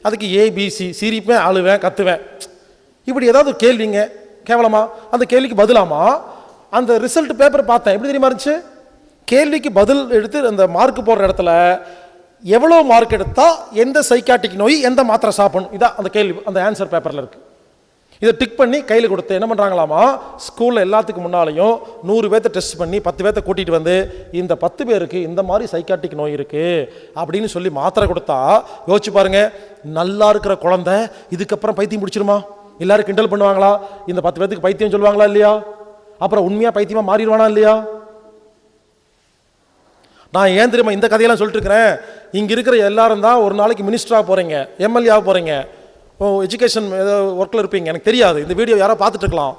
அதுக்கு ஏபிசி, சிரிப்பேன் அழுவேன் கத்துவேன், இப்படி ஏதாவது கேள்விங்க கேவலமா. அந்த கேள்விக்கு பதிலாமா அந்த ரிசல்ட் பேப்பர் பார்த்தேன், எப்படி தெரியுமா இருந்துச்சு? கேள்விக்கு பதில் எடுத்து அந்த மார்க் போடுற இடத்துல எவ்வளோ மார்க் எடுத்தால் எந்த சைக்காட்டிக் நோய் எந்த மாத்திரை சாப்பிடணும், இதான் அந்த கேள்வி அந்த ஆன்சர் பேப்பரில் இருக்குது. இதை டிக் பண்ணி கையில் கொடுத்து என்ன பண்ணுறாங்களாமா, ஸ்கூலில் எல்லாத்துக்கு முன்னாலேயும் 100 பேர்த்த டெஸ்ட் பண்ணி 10 பேர்த்த கூட்டிகிட்டு வந்து இந்த 10 பேருக்கு இந்த மாதிரி சைக்காட்டிக் நோய் இருக்குது அப்படின்னு சொல்லி மாத்திரை கொடுத்தா, யோசிச்சு பாருங்க, நல்லா இருக்கிற குழந்தை இதுக்கப்புறம் பைத்தியம் பிடிச்சிருமா? எல்லாரும் கிண்டல் பண்ணுவாங்களா? இந்த 10 பேர்த்துக்கு பைத்தியம் சொல்லுவாங்களா இல்லையா? அப்புறம் உண்மையாக பைத்தியமாக மாறிடுவானா இல்லையா? நான் ஏன் தெரியுமா இந்த கதையெல்லாம் சொல்லிட்டு இருக்கிறேன்? இங்கே இருக்கிற எல்லாரும் தான் ஒரு நாளைக்கு மினிஸ்டராக போகிறீங்க, எம்எல்ஏ ஆக போகிறீங்க, எஜுகேஷன் ஏதோ ஒர்க்கில் இருப்பீங்க, எனக்கு தெரியாது. இந்த வீடியோ யாரோ பார்த்துட்டு இருக்கலாம்.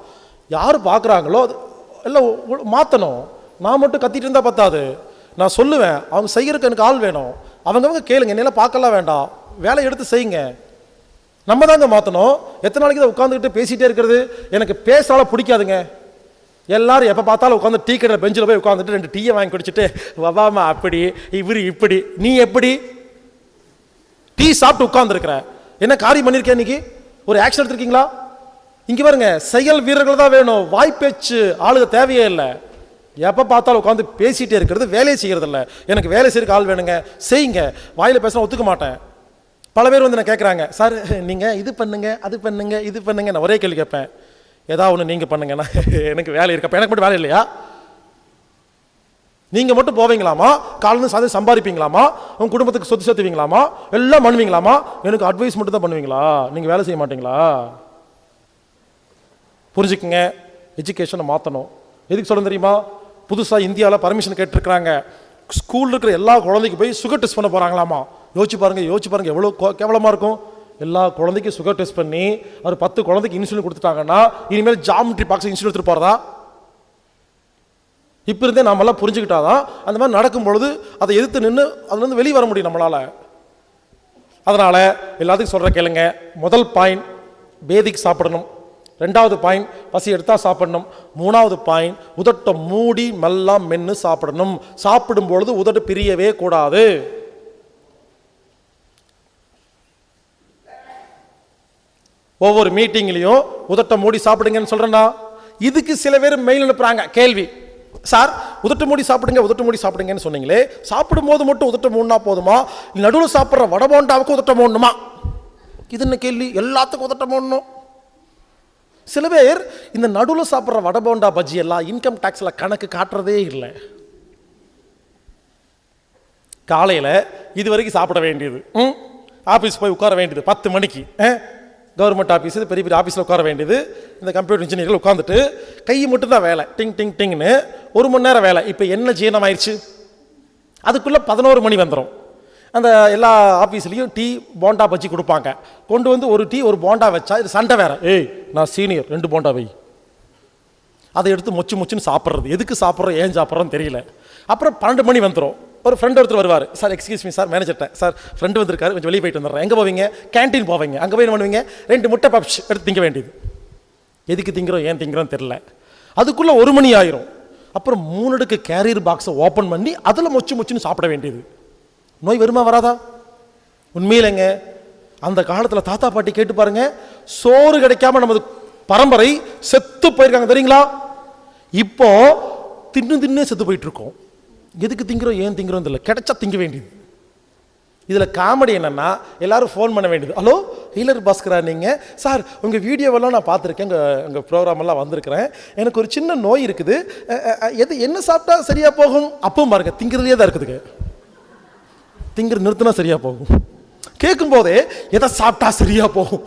யார் பார்க்குறாங்களோ எல்லாம் மாற்றணும். நான் மட்டும் கத்திட்டு இருந்தால் பத்தாது, நான் சொல்லுவேன். அவங்க செய்கிறதுக்கு எனக்கு ஆள் வேணும். அவங்கவங்க கேளுங்க, என்னெல்லாம் பார்க்கலாம் வேண்டாம், வேலை எடுத்து செய்யுங்க. நம்ம தாங்க மாற்றணும். எத்தனை நாளைக்கு தான் உட்காந்துக்கிட்டு பேசிகிட்டே இருக்கிறது? எனக்கு பேசுறால பிடிக்காதுங்க. எல்லாரும் எப்போ பார்த்தாலும் உட்காந்து டீ கடையில் பெஞ்சில் போய் உட்காந்துட்டு 2 டீயை வாங்கி குடிச்சிட்டு வவாமா அப்படி இவரு இப்படி, நீ எப்படி டீ சாப்பிட்டு உட்காந்துருக்கிற? என்ன காரியம் பண்ணியிருக்கேன் இன்னைக்கு? ஒரு ஆக்ஷன் எடுத்திருக்கீங்களா? இங்கே பாருங்க, செயல் வீரர்கள் தான் வேணும், வாய்ப்பேச்சு ஆளுக தேவையே இல்லை. எப்போ பார்த்தாலும் உட்காந்து பேசிகிட்டே இருக்கிறது, வேலையை செய்கிறது இல்லை. எனக்கு வேலை செய்யறதுக்கு ஆள் வேணுங்க, செய்யுங்க. வாயில் பேச ஒத்துக்க மாட்டேன். பல பேர் வந்து நான் கேட்குறாங்க, சார் நீங்கள் இது பண்ணுங்க அது பண்ணுங்க இது பண்ணுங்க. நான் ஒரே கேள்வி கேட்பேன், ஏதாவது ஒன்று நீங்கள் பண்ணுங்கன்னா எனக்கு வேலை இருக்கப்போ எனக்கு மட்டும் வேலை இல்லையா? நீங்கள் மட்டும் போவீங்களாமா? காலையில் சாதனை சம்பாதிப்பீங்களாமா? உங்கள் குடும்பத்துக்கு சொத்து சேர்த்துவீங்களாமா? எல்லாம் பண்ணுவீங்களாமா? எனக்கு அட்வைஸ் மட்டும் தான் பண்ணுவீங்களா? நீங்கள் வேலை செய்ய மாட்டீங்களா? புரிஞ்சுக்குங்க, எஜுகேஷனை மாற்றணும். எதுக்கு சொல்ல தெரியுமா? புதுசாக இந்தியாவில் பர்மிஷன் கேட்டிருக்கிறாங்க. ஸ்கூலில் இருக்கிற எல்லா குழந்தைக்கு போய் சுகர் டெஸ்ட் பண்ண போகிறாங்களாமா. யோசிச்சு பாருங்க எவ்வளோ கேவலமாக இருக்கும். எல்லா குழந்தைக்கும் சுகர் டெஸ்ட் பண்ணி ஒரு 10 குழந்தைக்கு இன்சுலின் கொடுத்துட்டாங்கன்னா இனிமேல் ஜாமெட்ரி பாக்ஸ் இன்சுலின் எடுத்துட்டு போறதா? இப்போ இருந்தே நாமெல்லாம் புரிஞ்சுக்கிட்டாதான் அந்த மாதிரி நடக்கும் பொழுது அதை எதிர்த்து நின்று அதுலேருந்து வெளியே வர முடியும் நம்மளால். அதனால் எல்லாத்துக்கும் சொல்கிற கேளுங்க. முதல் பாயிண்ட் பேதிக்கு சாப்பிடணும். 2வது பாயிண்ட் பசி எடுத்தால் சாப்பிடணும். 3வது பாயிண்ட் உதட்டை மூடி மெல்லாம் மென்று சாப்பிடணும். சாப்பிடும் பொழுது உதட்டு பிரியவே கூடாது. ஒவ்வொரு மீட்டிங்லையும் உதட்டை மூடி சாப்பிடுங்கன்னு சொல்கிறேன்னா, இதுக்கு சில பேர் மெயில் அனுப்புகிறாங்க கேள்வி. சார் உதட்ட மூடி சாப்பிடுங்க, உதட்ட மூடி சாப்பிடுங்கன்னு சொன்னீங்களே, சாப்பிடும் போது மட்டும் உதட்ட மூடினா போதுமா, நடுவில் சாப்பிட்ற வடபோண்டாவுக்கு உதட்ட மூடணுமா? இது என்ன கேள்வி? எல்லாத்துக்கும் உதட்ட மூடணும். சில பேர் இந்த நடுவில் சாப்பிட்ற வடபோண்டா பஜ்ஜி எல்லாம் இன்கம் டேக்ஸில் கணக்கு காட்டுறதே இல்லை. காலையில் இது வரைக்கும் சாப்பிட வேண்டியது, ஆஃபீஸ் போய் உட்கார வேண்டியது 10 மணிக்கு, கவர்மெண்ட் ஆஃபீஸ் பெரிய பெரிய ஆஃபீஸில் உட்கார வேண்டியது. இந்த கம்ப்யூட்டர் இன்ஜினியர்கள் உட்காந்துட்டு கை மட்டும்தான் வேலை, டிங் டிங் டிங்னு 1 மணி நேரம் வேலை. இப்போ என்ன ஜீரணம் ஆயிடுச்சு? அதுக்குள்ளே 11 மணி வந்துடும். அந்த எல்லா ஆஃபீஸ்லேயும் டீ போண்டா பஜ்ஜி கொடுப்பாங்க. கொண்டு வந்து ஒரு டீ ஒரு போண்டா வச்சா இது சண்டை வேற. ஏய் நான் சீனியர், 2 போண்டா வை. அதை எடுத்து மொச்சுன்னு சாப்பிட்றது. எதுக்கு சாப்பிட்றோம், ஏன் சாப்பிட்றோன்னு தெரியல. அப்புறம் 12 மணி வந்துடும். ஒரு ஃப்ரெண்ட் ஒருத்தர் வருவார். சார் எக்ஸ்கியூஸ் மீ சார், மேனேஜர்ட்ட சார் ஃப்ரெண்டு வந்திருக்காரு, கொஞ்சம் வெளியே போயிட்டு வந்துடுறேன். எங்கே போவீங்க? கேன்டீன் போவீங்க. அங்கே போய் என்ன பண்ணுவீங்க? 2 முட்டை பப்ஸ் எடுத்து திங்க வேண்டியது. எதுக்கு திங்கிறோம், ஏன் திங்கிறோன்னு தெரியல. அதுக்குள்ளே 1 மணி ஆயிரும். அப்புறம் 3 அடுக்கு கேரியர் பாக்ஸை ஓப்பன் பண்ணி அதில் மொச்சுன்னு சாப்பிட வேண்டியது. நோய் வருமா வராதா? உண்மையிலங்க அந்த காலத்தில் தாத்தா பாட்டி கேட்டு பாருங்க, சோறு கிடைக்காம நமது பரம்பரை செத்து போயிருக்காங்க தெரியுங்களா? இப்போ தின்னே செத்து போயிட்டு இருக்கோம். எதுக்கு திங்கிறோம், ஏன் திங்கிறோம் தெரியல. கிடைச்சா திங்க வேண்டியது. இதில் காமெடி என்னன்னா, எல்லாரும் ஃபோன் பண்ண வேண்டியது. ஹலோ ஹீலர் பாஸ்கரா நீங்கள்? சார் உங்கள் வீடியோவெல்லாம் நான் பார்த்துருக்கேன், உங்கள் ப்ரோக்ராமெல்லாம் வந்திருக்கிறேன். எனக்கு ஒரு சின்ன நோய் இருக்குது, என்ன சாப்பிட்டா சரியாக போகும்? அப்பவும் பாருங்க திங்கிறதுலே தான் இருக்குதுங்க. திங்கிற நிறுத்தினா சரியாக போகும். கேட்கும் போதே எதை சாப்பிட்டா சரியாக போகும்,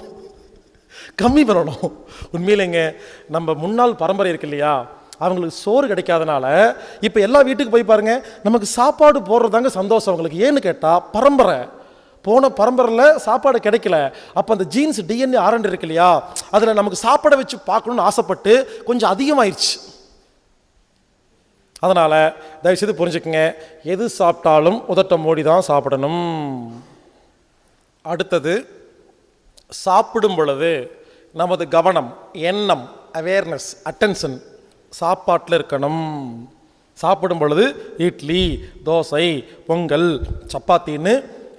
கம்மி பண்ணணும். உண்மையிலேங்க நம்ம முன்னாள் பரம்பரை இருக்கு இல்லையா, அவங்களுக்கு சோறு கிடைக்காதனால இப்போ எல்லா வீட்டுக்கு போய் பாருங்க, நமக்கு சாப்பாடு போடுறதாங்க சந்தோஷம் அவங்களுக்கு. ஏன்னு கேட்டால் பரம்பரை போன பரம்பரையில் சாப்பாடு கிடைக்கல. அப்போ அந்த ஜீன்ஸ் டிஎன்ஏ ஆரண்டு இருக்கு இல்லையா, அதில் நமக்கு சாப்பாடை வச்சு பார்க்கணுன்னு ஆசைப்பட்டு கொஞ்சம் அதிகமாயிருச்சு. அதனால் தயவுசெய்து புரிஞ்சுக்குங்க, எது சாப்பிட்டாலும் உதட்ட மூடி தான் சாப்பிடணும். அடுத்தது, சாப்பிடும் பொழுது நமது கவனம், எண்ணம், அவேர்னஸ், அட்டென்ஷன் சாப்பாட்டில் இருக்கணும். சாப்பிடும் பொழுது இட்லி, தோசை, பொங்கல், சப்பாத்தின்னு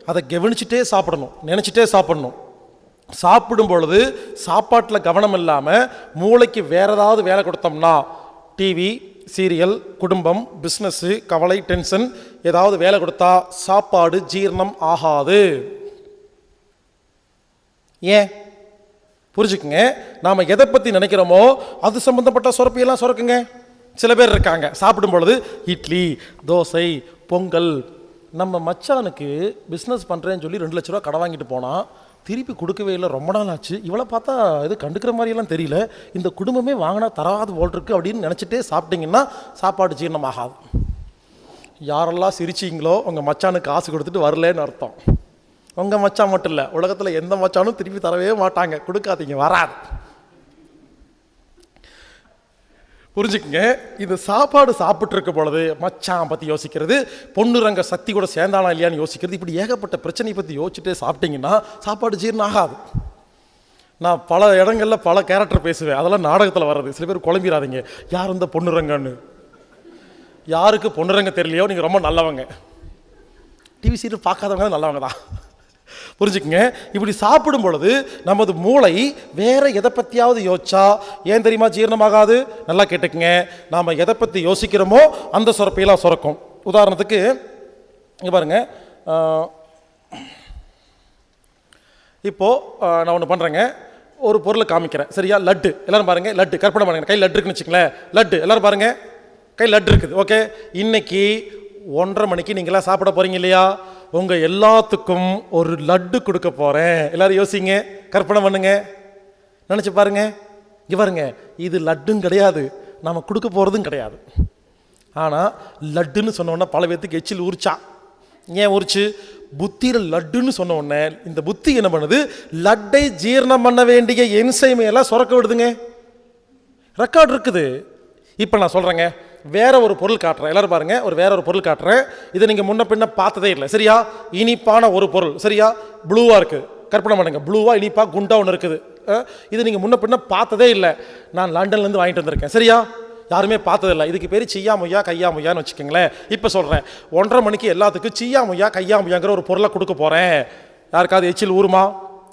அதை கவனிச்சுட்டே சாப்பிடணும், நினச்சிட்டே சாப்பிடணும். சாப்பிடும் பொழுது சாப்பாட்டில் கவனம் இல்லாமல் மூளைக்கு வேற ஏதாவது வேலை கொடுத்தோம்னா, டிவி, சீரியல், குடும்பம், பிஸ்னஸ்ஸு, கவலை, டென்ஷன் ஏதாவது வேலை கொடுத்தா சாப்பாடு ஜீரணம் ஆகாது. ஏன் புரிஞ்சுக்குங்க, நாம் எதை பற்றி நினைக்கிறோமோ அது சம்மந்தப்பட்ட சுரப்பியெல்லாம் சுரக்குங்க. சில பேர் இருக்காங்க சாப்பிடும் பொழுது இட்லி, தோசை, பொங்கல். நம்ம மச்சானுக்கு பிஸ்னஸ் பண்ணுறேன்னு சொல்லி 2 லட்ச ரூபா கடை வாங்கிட்டு போனால் திருப்பி கொடுக்கவே இல்லை, ரொம்ப நாள் ஆச்சு, இவளை பார்த்தா இது கண்டுக்கிற மாதிரியெல்லாம் தெரியல, இந்த குடும்பமே வாங்கினா தராது போல் இருக்கு அப்படின்னு நினச்சிட்டே சாப்பிட்டீங்கன்னா சாப்பாடு ஜீரணமாகாது. யாரெல்லாம் சிரிச்சிங்களோ உங்கள் மச்சானுக்கு காசு கொடுத்துட்டு வரலன்னு அர்த்தம். உங்கள் மச்சான் மட்டும் இல்லை, உலகத்தில் எந்த மச்சானும் திருப்பி தரவே மாட்டாங்க, கொடுக்காதீங்க, வராது. புரிஞ்சுக்குங்க, இது சாப்பாடு சாப்பிட்டு இருக்க பொழுது மச்சான் பற்றி யோசிக்கிறது, பொண்ணுரங்க சக்தி கூட சேர்ந்தானா இல்லையான்னு யோசிக்கிறது, இப்படி ஏகப்பட்ட பிரச்சனையை பற்றி யோசிச்சுட்டே சாப்பிட்டீங்கன்னா சாப்பாடு ஜீரணம் ஆகாது. நான் பல இடங்களில் பல கேரக்டர் பேசுவேன், அதெல்லாம் நாடகத்தில் வர்றது. சில பேர் குழம்பிடாதீங்க, யார் இந்த பொண்ணுரங்கன்னு. யாருக்கு பொண்ணுரங்க தெரியலையோ நீங்கள் ரொம்ப நல்லவங்க, டிவி சீரியல் பார்க்காதவங்க தான் நல்லவங்க தான். புரிஞ்சுக்குங்க, இப்படி சாப்பிடும் பொழுது நமது மூளை வேற எதை பற்றியாவது யோசிச்சா ஏன் தெரியுமா ஜீரணமாகாது? நல்லா கேட்டுக்குங்க, நாம் எதை பற்றி யோசிக்கிறோமோ அந்த சுரப்பையெல்லாம் சுரக்கும். உதாரணத்துக்கு இங்கே பாருங்க, இப்போது நான் ஒன்று பண்ணுறேங்க, ஒரு பொருளை காமிக்கிறேன் சரியா? லட்டு, எல்லோரும் பாருங்கள், லட்டு கற்பனை பண்ணுங்க, கை லட்டு இருக்குன்னு வச்சுங்களேன், லட்டு எல்லோரும் பாருங்கள், கை லட்டு இருக்குது. ஓகே, இன்னைக்கு 1:30 மணிக்கு நீங்களாம் சாப்பிட போகிறீங்க இல்லையா? உங்கள் எல்லாத்துக்கும் ஒரு லட்டு கொடுக்க போகிறேன். எல்லோரும் யோசிங்க, கற்பனை பண்ணுங்க, நினச்சி பாருங்க. இங்கே பாருங்க, இது லட்டுன்னு கிடையாது, நாம் கொடுக்க போகிறதும் கிடையாது. ஆனால் லட்டுன்னு சொன்னோன்னா பல பேர்த்துக்கு எச்சில் ஊறிச்சா. ஏன் ஊறிச்சு? புத்தியில் லட்டுன்னு சொன்ன உடனே இந்த புத்தி என்ன பண்ணுது, லட்டை ஜீரணம் பண்ண வேண்டிய என்சைமையெல்லாம் சுரக்க விடுதுங்க. ரெக்கார்டு இருக்குது. இப்போ நான் சொல்கிறேங்க, வேற ஒரு பொருள் காட்டுறேன். எல்லாரும் பாருங்க, வேற ஒரு பொருள் காட்டுறேன். இதை நீங்க முன்ன பின்ன பார்த்ததே இல்லை, சரியா? இனிப்பான ஒரு பொருள், சரியா? ப்ளூவா இருக்கு, கற்பனை பண்ணுங்க. ப்ளூவா இனிப்பா குண்டா ஒன்று இருக்குது. இது நீங்க முன்ன பின்ன பார்த்ததே இல்லை. நான் லண்டன்ல இருந்து வாங்கிட்டு வந்திருக்கேன், சரியா? யாருமே பார்த்ததில்லை. இதுக்கு பேர் சியா முய்யா கையா முய்யான்னு வச்சுக்கோங்களேன். இப்போ சொல்றேன், 1:30 மணிக்கு எல்லாத்துக்கும் சியா முய்யா கையா முய்யாங்கிற ஒரு பொருளை கொடுக்க போறேன். யாருக்காவது எச்சில் ஊருமா?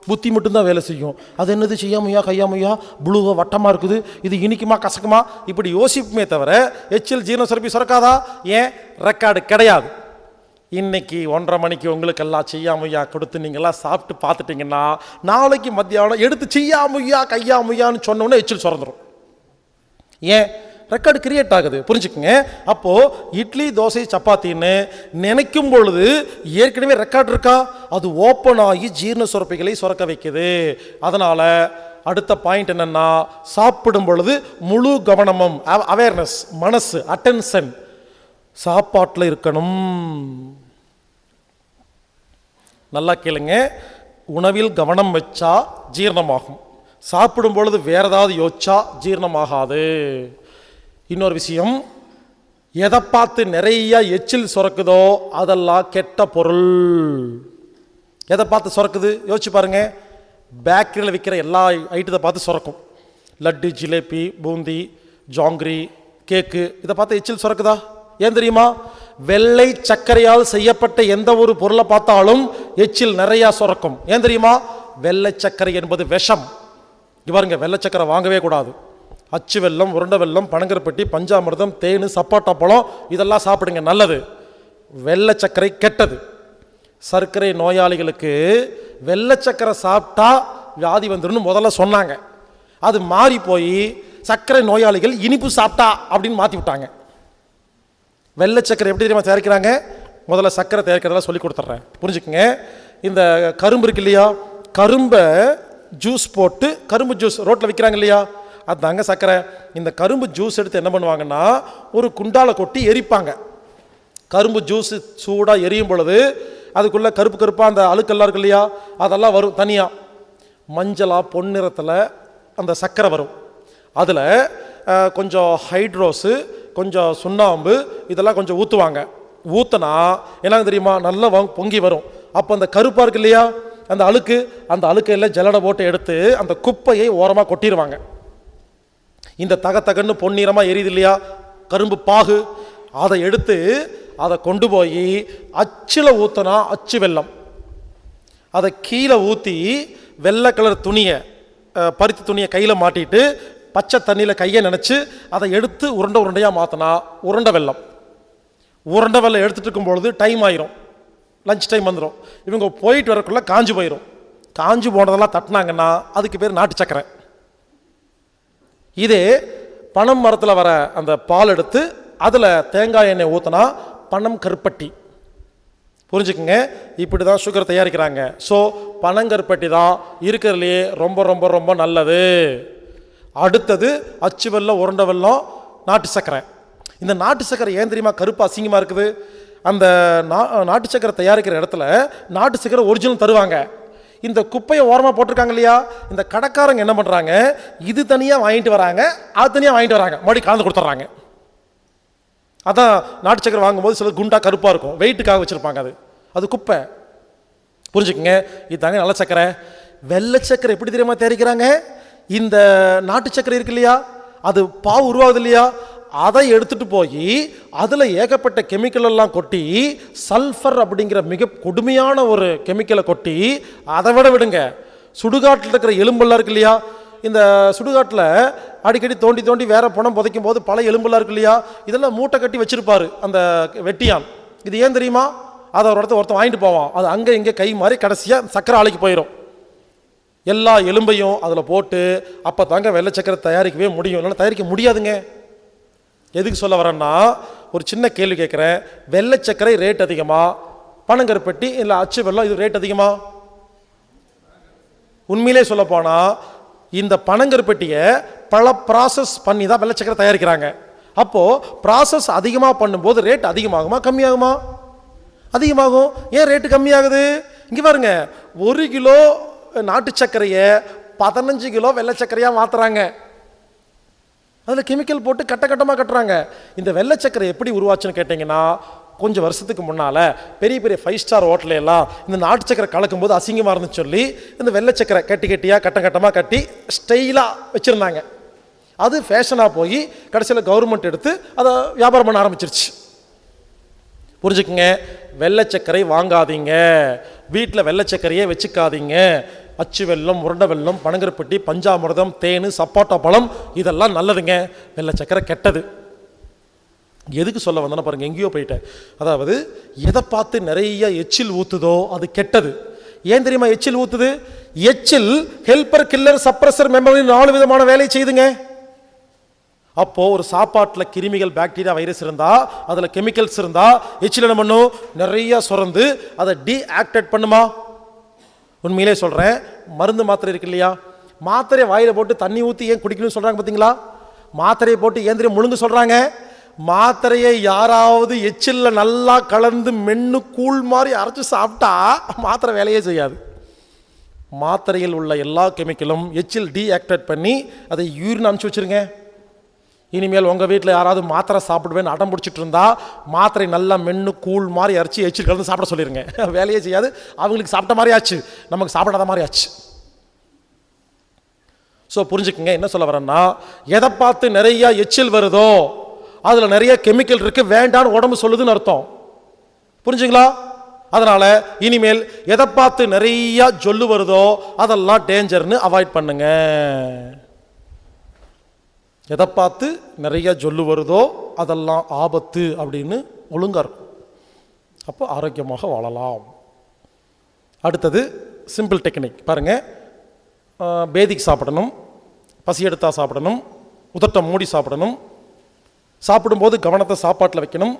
புத்தி மட்டும்தான் வேலை செய்யும். அது என்னது சியா முய்யா கையா முய்யா, ப்ளூவா வட்டமாக இருக்குது, இது இனிக்குமா கசக்குமா, இப்படி யோசிப்புமே தவிர எச்சில் ஜீரண சுரப்பி சுரக்காதா? ஏன்? ரெக்கார்டு கிடையாது. இன்னைக்கு 1:30 மணிக்கு உங்களுக்கு எல்லாம் சியா முய்யா கொடுத்து நீங்கள்லாம் சாப்பிட்டு பார்த்துட்டீங்கன்னா, நாளைக்கு மத்தியானம் எடுத்து சியா முய்யா கையா முய்யான்னு சொன்னோன்னே எச்சில் சுரந்துடும். ஏன்? ரெக்கார்டு கிரியேட் ஆகுது, புரிஞ்சுக்குங்க. அப்போ இட்லி தோசை சப்பாத்தின்னு நினைக்கும் பொழுது ஏற்கனவே ரெக்கார்டு இருக்கா, அது ஓப்பன் ஆகி ஜீரண சுரப்பிகளை சுரக்க வைக்குது. அதனால அடுத்த பாயிண்ட் என்னன்னா, சாப்பிடும் பொழுது முழு கவனமும், அவேர்னஸ், மனசு, அட்டென்ஷன் சாப்பாட்டில் இருக்கணும். நல்லா கேளுங்க, உணவில் கவனம் வச்சா ஜீரணமாகும். சாப்பிடும் பொழுது வேற ஏதாவது யோசிச்சா ஜீரணமாகாது. இன்னொரு விஷயம், எதை பார்த்து நிறைய எச்சில் சுரக்குதோ அதெல்லாம் கெட்ட பொருள். எதை பார்த்து சுரக்குது யோசிச்சு பாருங்க. பேக்கரியில் விற்கிற எல்லா ஐட்டத்தை பார்த்து சுரக்கும். லட்டு, ஜிலேபி, பூந்தி, ஜாங்கிரி, கேக்கு, இதை பார்த்து எச்சில் சுரக்குதா? ஏன் தெரியுமா? வெள்ளை சர்க்கரையால் செய்யப்பட்ட எந்த ஒரு பொருளை பார்த்தாலும் எச்சில் நிறைய சுரக்கும். ஏன் தெரியுமா? வெள்ளை சர்க்கரை என்பது விஷம். பாருங்க, வெள்ளை சர்க்கரை வாங்கவே கூடாது. அச்சு வெல்லம், உருண்டை வெல்லம், பனங்கருப்பட்டி, பஞ்சாமிர்தம், தேன், சப்பாட்டா பழம் இதெல்லாம் சாப்பிடுங்க, நல்லது. வெள்ளை சர்க்கரை கெட்டது. சர்க்கரை நோயாளிகளுக்கு வெள்ளை சர்க்கரை சாப்பிட்டா வியாதி வந்துடும் முதல்ல சொன்னாங்க. அது மாறி போய் சர்க்கரை நோயாளிகள் இனிப்பு சாப்பிட்டா அப்படின்னு மாற்றி விட்டாங்க. வெள்ளை சர்க்கரை எப்படி தெரியுமா தயாரிக்கிறாங்க? முதல்ல சர்க்கரை தயாரிக்கிறதெல்லாம் சொல்லி கொடுத்துட்றேன், புரிஞ்சுக்குங்க. இந்த கரும்பு இருக்கு இல்லையா, கரும்பை ஜூஸ் போட்டு, கரும்பு ஜூஸ் ரோட்டில் விற்கிறாங்க இல்லையா, அதுதாங்க சர்க்கரை. இந்த கரும்பு ஜூஸ் எடுத்து என்ன பண்ணுவாங்கன்னா, ஒரு குண்டால கொட்டி எரிப்பாங்க. கரும்பு ஜூஸ் சூடாக எரியும் பொழுது அதுக்குள்ளே கருப்பு கருப்பாக அந்த அழுக்கெல்லாம் இருக்கு இல்லையா, அதெல்லாம் வரும் தனியாக. மஞ்சளாக பொன்னிறத்தில் அந்த சர்க்கரை வரும். அதில் கொஞ்சம் ஹைட்ரோஸு, கொஞ்சம் சுண்ணாம்பு இதெல்லாம் கொஞ்சம் ஊற்றுவாங்க. ஊற்றினா என்ன தெரியுமா, நல்லா பொங்கி வரும். அப்போ அந்த கருப்பாக இருக்கு இல்லையா, அந்த அழுக்கையில் ஜல்லடை போட்டு எடுத்து அந்த குப்பையை ஓரமாக கொட்டிடுவாங்க. இந்த தகன்னு பொன்னிறமாக எரியுது இல்லையா கரும்பு பாகு, அதை எடுத்து அதை கொண்டு போய் அச்சில் ஊற்றினா, அச்சு வெல்லம், அதை கீழே ஊற்றி வெள்ளை கலர் துணியை, பருத்தி துணியை கையில் மாட்டிட்டு பச்சை தண்ணியில் கையை நினச்சி அதை எடுத்து உருண்டையாக மாற்றினா உருண்டை வெல்லம். உருண்டை வெல்லம் எடுத்துகிட்டு இருக்கும்பொழுது டைம் ஆயிரும், லஞ்ச் டைம் வந்துடும். இவங்க போயிட்டு வரக்குள்ள காஞ்சு போயிடும். காஞ்சு போனதெல்லாம் தட்டினாங்கன்னா அதுக்கு பேர் நாட்டு சக்கரை. இதே பனம் மரத்தில் வர அந்த பால் எடுத்து அதில் தேங்காய் எண்ணெய் ஊற்றினா பனம் கருப்பட்டி. புரிஞ்சுக்குங்க, இப்படி தான் சுகர் தயாரிக்கிறாங்க. ஸோ பனங்கருப்பட்டி தான் இருக்கிறதுலையே ரொம்ப ரொம்ப ரொம்ப நல்லது. அடுத்தது அச்சு வெல்லம், உருண்டை வெல்லம், நாட்டு சக்கரை. இந்த நாட்டு சக்கரை ஏன் தெரியுமா கருப்பு அசிங்கமாக இருக்குது? அந்த நாட்டு சக்கரை தயாரிக்கிற இடத்துல நாட்டு சக்கரை ஒரிஜினல் தருவாங்க. இந்த குப்பையை ஓரமாக போட்டிருக்காங்க இல்லையா, இந்த கடைக்காரங்க என்ன பண்ணுறாங்க, இது தனியாக வாங்கிட்டு வராங்க, அது தனியாக வாங்கிட்டு வராங்க, மறுபடியும் கலந்து கொடுத்துட்றாங்க. அதான் நாட்டு சக்கரை வாங்கும்போது சில குண்டா கருப்பாக இருக்கும், வெயிட்டுக்காக வச்சுருப்பாங்க. அது குப்பை, புரிஞ்சுக்குங்க. இதுதாங்க நல்ல சக்கரை. வெள்ளை சக்கரை எப்படி தெரியுமா தயாரிக்கிறாங்க? இந்த நாட்டு சக்கரை இருக்கு இல்லையா, அது பாவு உருவாகுது இல்லையா, அதை எடுத்துட்டு போய் அதில் ஏகப்பட்ட கெமிக்கல் எல்லாம் கொட்டி, சல்ஃபர் அப்படிங்கிற மிக கொடுமையான ஒரு கெமிக்கலை கொட்டி, அதை விடுங்க, சுடுகாட்டில் இருக்கிற எலும்பெல்லாம் இருக்கு இல்லையா, இந்த சுடுகாட்டில் அடிக்கடி தோண்டி தோண்டி வேற பணம் புதைக்கும் போது பல எலும்பெல்லாம் இருக்கு இல்லையா, இதெல்லாம் மூட்டை கட்டி வச்சிருப்பாரு அந்த வெட்டியான். இது ஏன் தெரியுமா? அதை ஒரு இடத்த ஒருத்தன் வாங்கிட்டு போவான், அது அங்கே இங்கே கை மாறி கடைசியாக சக்கரை ஆலைக்கு போயிடும். எல்லா எலும்பையும் அதில் போட்டு அப்போ தாங்க வெள்ளை சக்கரை தயாரிக்கவே முடியும், இல்லைன்னா தயாரிக்க முடியாதுங்க. எதுக்கு சொல்ல வரேன்னா, ஒரு சின்ன கேள்வி கேட்குறேன். வெள்ளை சக்கரை ரேட் அதிகமா, பனங்கருப்பட்டி இல்லை அச்சு வெல்லம் இது ரேட் அதிகமா? உண்மையிலே சொல்ல போனால் இந்த பனங்கருப்பட்டியை பல ப்ராசஸ் பண்ணி தான் வெள்ளை சக்கரை தயாரிக்கிறாங்க. அப்போது ப்ராசஸ் அதிகமாக பண்ணும்போது ரேட் அதிகமாகுமா கம்மியாகுமா? அதிகமாகும். ஏன் ரேட்டு கம்மியாகுது? இங்கே பாருங்க, 1 கிலோ நாட்டு சர்க்கரையை 15 கிலோ வெள்ளை சர்க்கரையாக மாற்றுறாங்க. அதில் கெமிக்கல் போட்டு கட்டமாக கட்டுறாங்க. இந்த வெள்ளை சக்கரை எப்படி உருவாச்சுன்னு கேட்டிங்கன்னா, கொஞ்சம் வருஷத்துக்கு முன்னால் பெரிய பெரிய 5 ஸ்டார் ஹோட்டலையெல்லாம் இந்த நாட்டு சக்கரை கலக்கும்போது அசிங்கமாக இருந்துன்னு சொல்லி இந்த வெள்ளை சக்கரை கட்டியாக கட்டமாக கட்டி ஸ்டைலாக வச்சுருந்தாங்க. அது ஃபேஷனாக போய் கடைசியில் கவர்மெண்ட் எடுத்து அதை வியாபாரம் பண்ண ஆரம்பிச்சிருச்சு. புரிஞ்சுக்குங்க, வெள்ளை சர்க்கரை வாங்காதீங்க, வீட்டில் வெள்ளை சர்க்கரையே வச்சுக்காதீங்க. அச்சு வெல்லம், உருண்டை வெல்லம், பனங்கருப்பட்டி, பஞ்சாமிர்தம், தேன், சப்பாட்டா பழம் இதெல்லாம் நல்லதுங்க. வெள்ளை சர்க்கரை கெட்டது. எதுக்கு சொல்ல வந்தேன்னா பாருங்க, எங்கேயோ போயிட்டேன். அதாவது எதை பார்த்து நிறைய எச்சில் ஊத்துதோ அது கெட்டது. ஏன் தெரியுமா எச்சில் ஊத்துது? எச்சில் ஹெல்பர், கில்லர், சப்ரஸர், மெமரி 4 விதமான வேலையை செய்துங்க. அப்போ ஒரு சாப்பாட்டில் கிருமிகள், பாக்டீரியா, வைரஸ் இருந்தா, அதுல கெமிக்கல்ஸ் இருந்தா எச்சில் என்ன பண்ணும்? நிறைய சுரந்து அதை டீஆக்டிவேட் பண்ணுமா? உண்மையிலே சொல்றேன், மருந்து மாத்திரை இருக்கு இல்லையா, மாத்திரையை வாயில போட்டு தண்ணி ஊற்றி ஏன் குடிக்கணும்னு சொல்றாங்க பார்த்தீங்களா? மாத்திரையை போட்டு ஏன் தெரியும் முழுங்க சொல்றாங்க? மாத்திரையை யாராவது எச்சில்ல நல்லா கலந்து மென்னு கூழ் மாதிரி அரைச்சு சாப்பிட்டா மாத்திரை வேலையே செய்யாது. மாத்திரையில் உள்ள எல்லா கெமிக்கலும் எச்சில் டீஆக்டிவேட் பண்ணி அதை யூரின் அனுப்பிச்சு வச்சிருங்க. இனிமேல் உங்கள் வீட்டில் யாராவது மாத்திரை சாப்பிடுவேன்னு அடம் பிடிச்சிட்டு இருந்தா மாத்திரை நல்லா மென்னு கூழ் மாதிரி அரைச்சி எச்சில் கலந்து சாப்பிட சொல்லிடுங்க. வேலையே செய்யாது. அவங்களுக்கு சாப்பிட்ட மாதிரி ஆச்சு, நமக்கு சாப்பிடாத மாதிரி ஆச்சு. ஸோ புரிஞ்சுக்குங்க, என்ன சொல்ல வரேன்னா, எதை பார்த்து நிறைய எச்சில் வருதோ அதில் நிறைய கெமிக்கல் இருக்கு, வேண்டான்னு உடம்பு சொல்லுதுன்னு அர்த்தம். புரிஞ்சுங்களா? அதனால இனிமேல் எதை பார்த்து நிறைய ஜொல்லு வருதோ அதெல்லாம் டேஞ்சர்னு அவாய்ட் பண்ணுங்க. எதை பார்த்து நிறைய ஜொல்லு வருதோ அதெல்லாம் ஆபத்து அப்படின்னு ஒழுங்கா இருக்கும். அப்போ ஆரோக்கியமாக வாழலாம். அடுத்தது சிம்பிள் டெக்னிக் பாருங்க. பேதிக்கு சாப்பிடணும், பசி எடுத்தா சாப்பிடணும், உதட்டை மூடி சாப்பிடணும், சாப்பிடும்போது கவனத்தை சாப்பாட்டில் வைக்கணும்,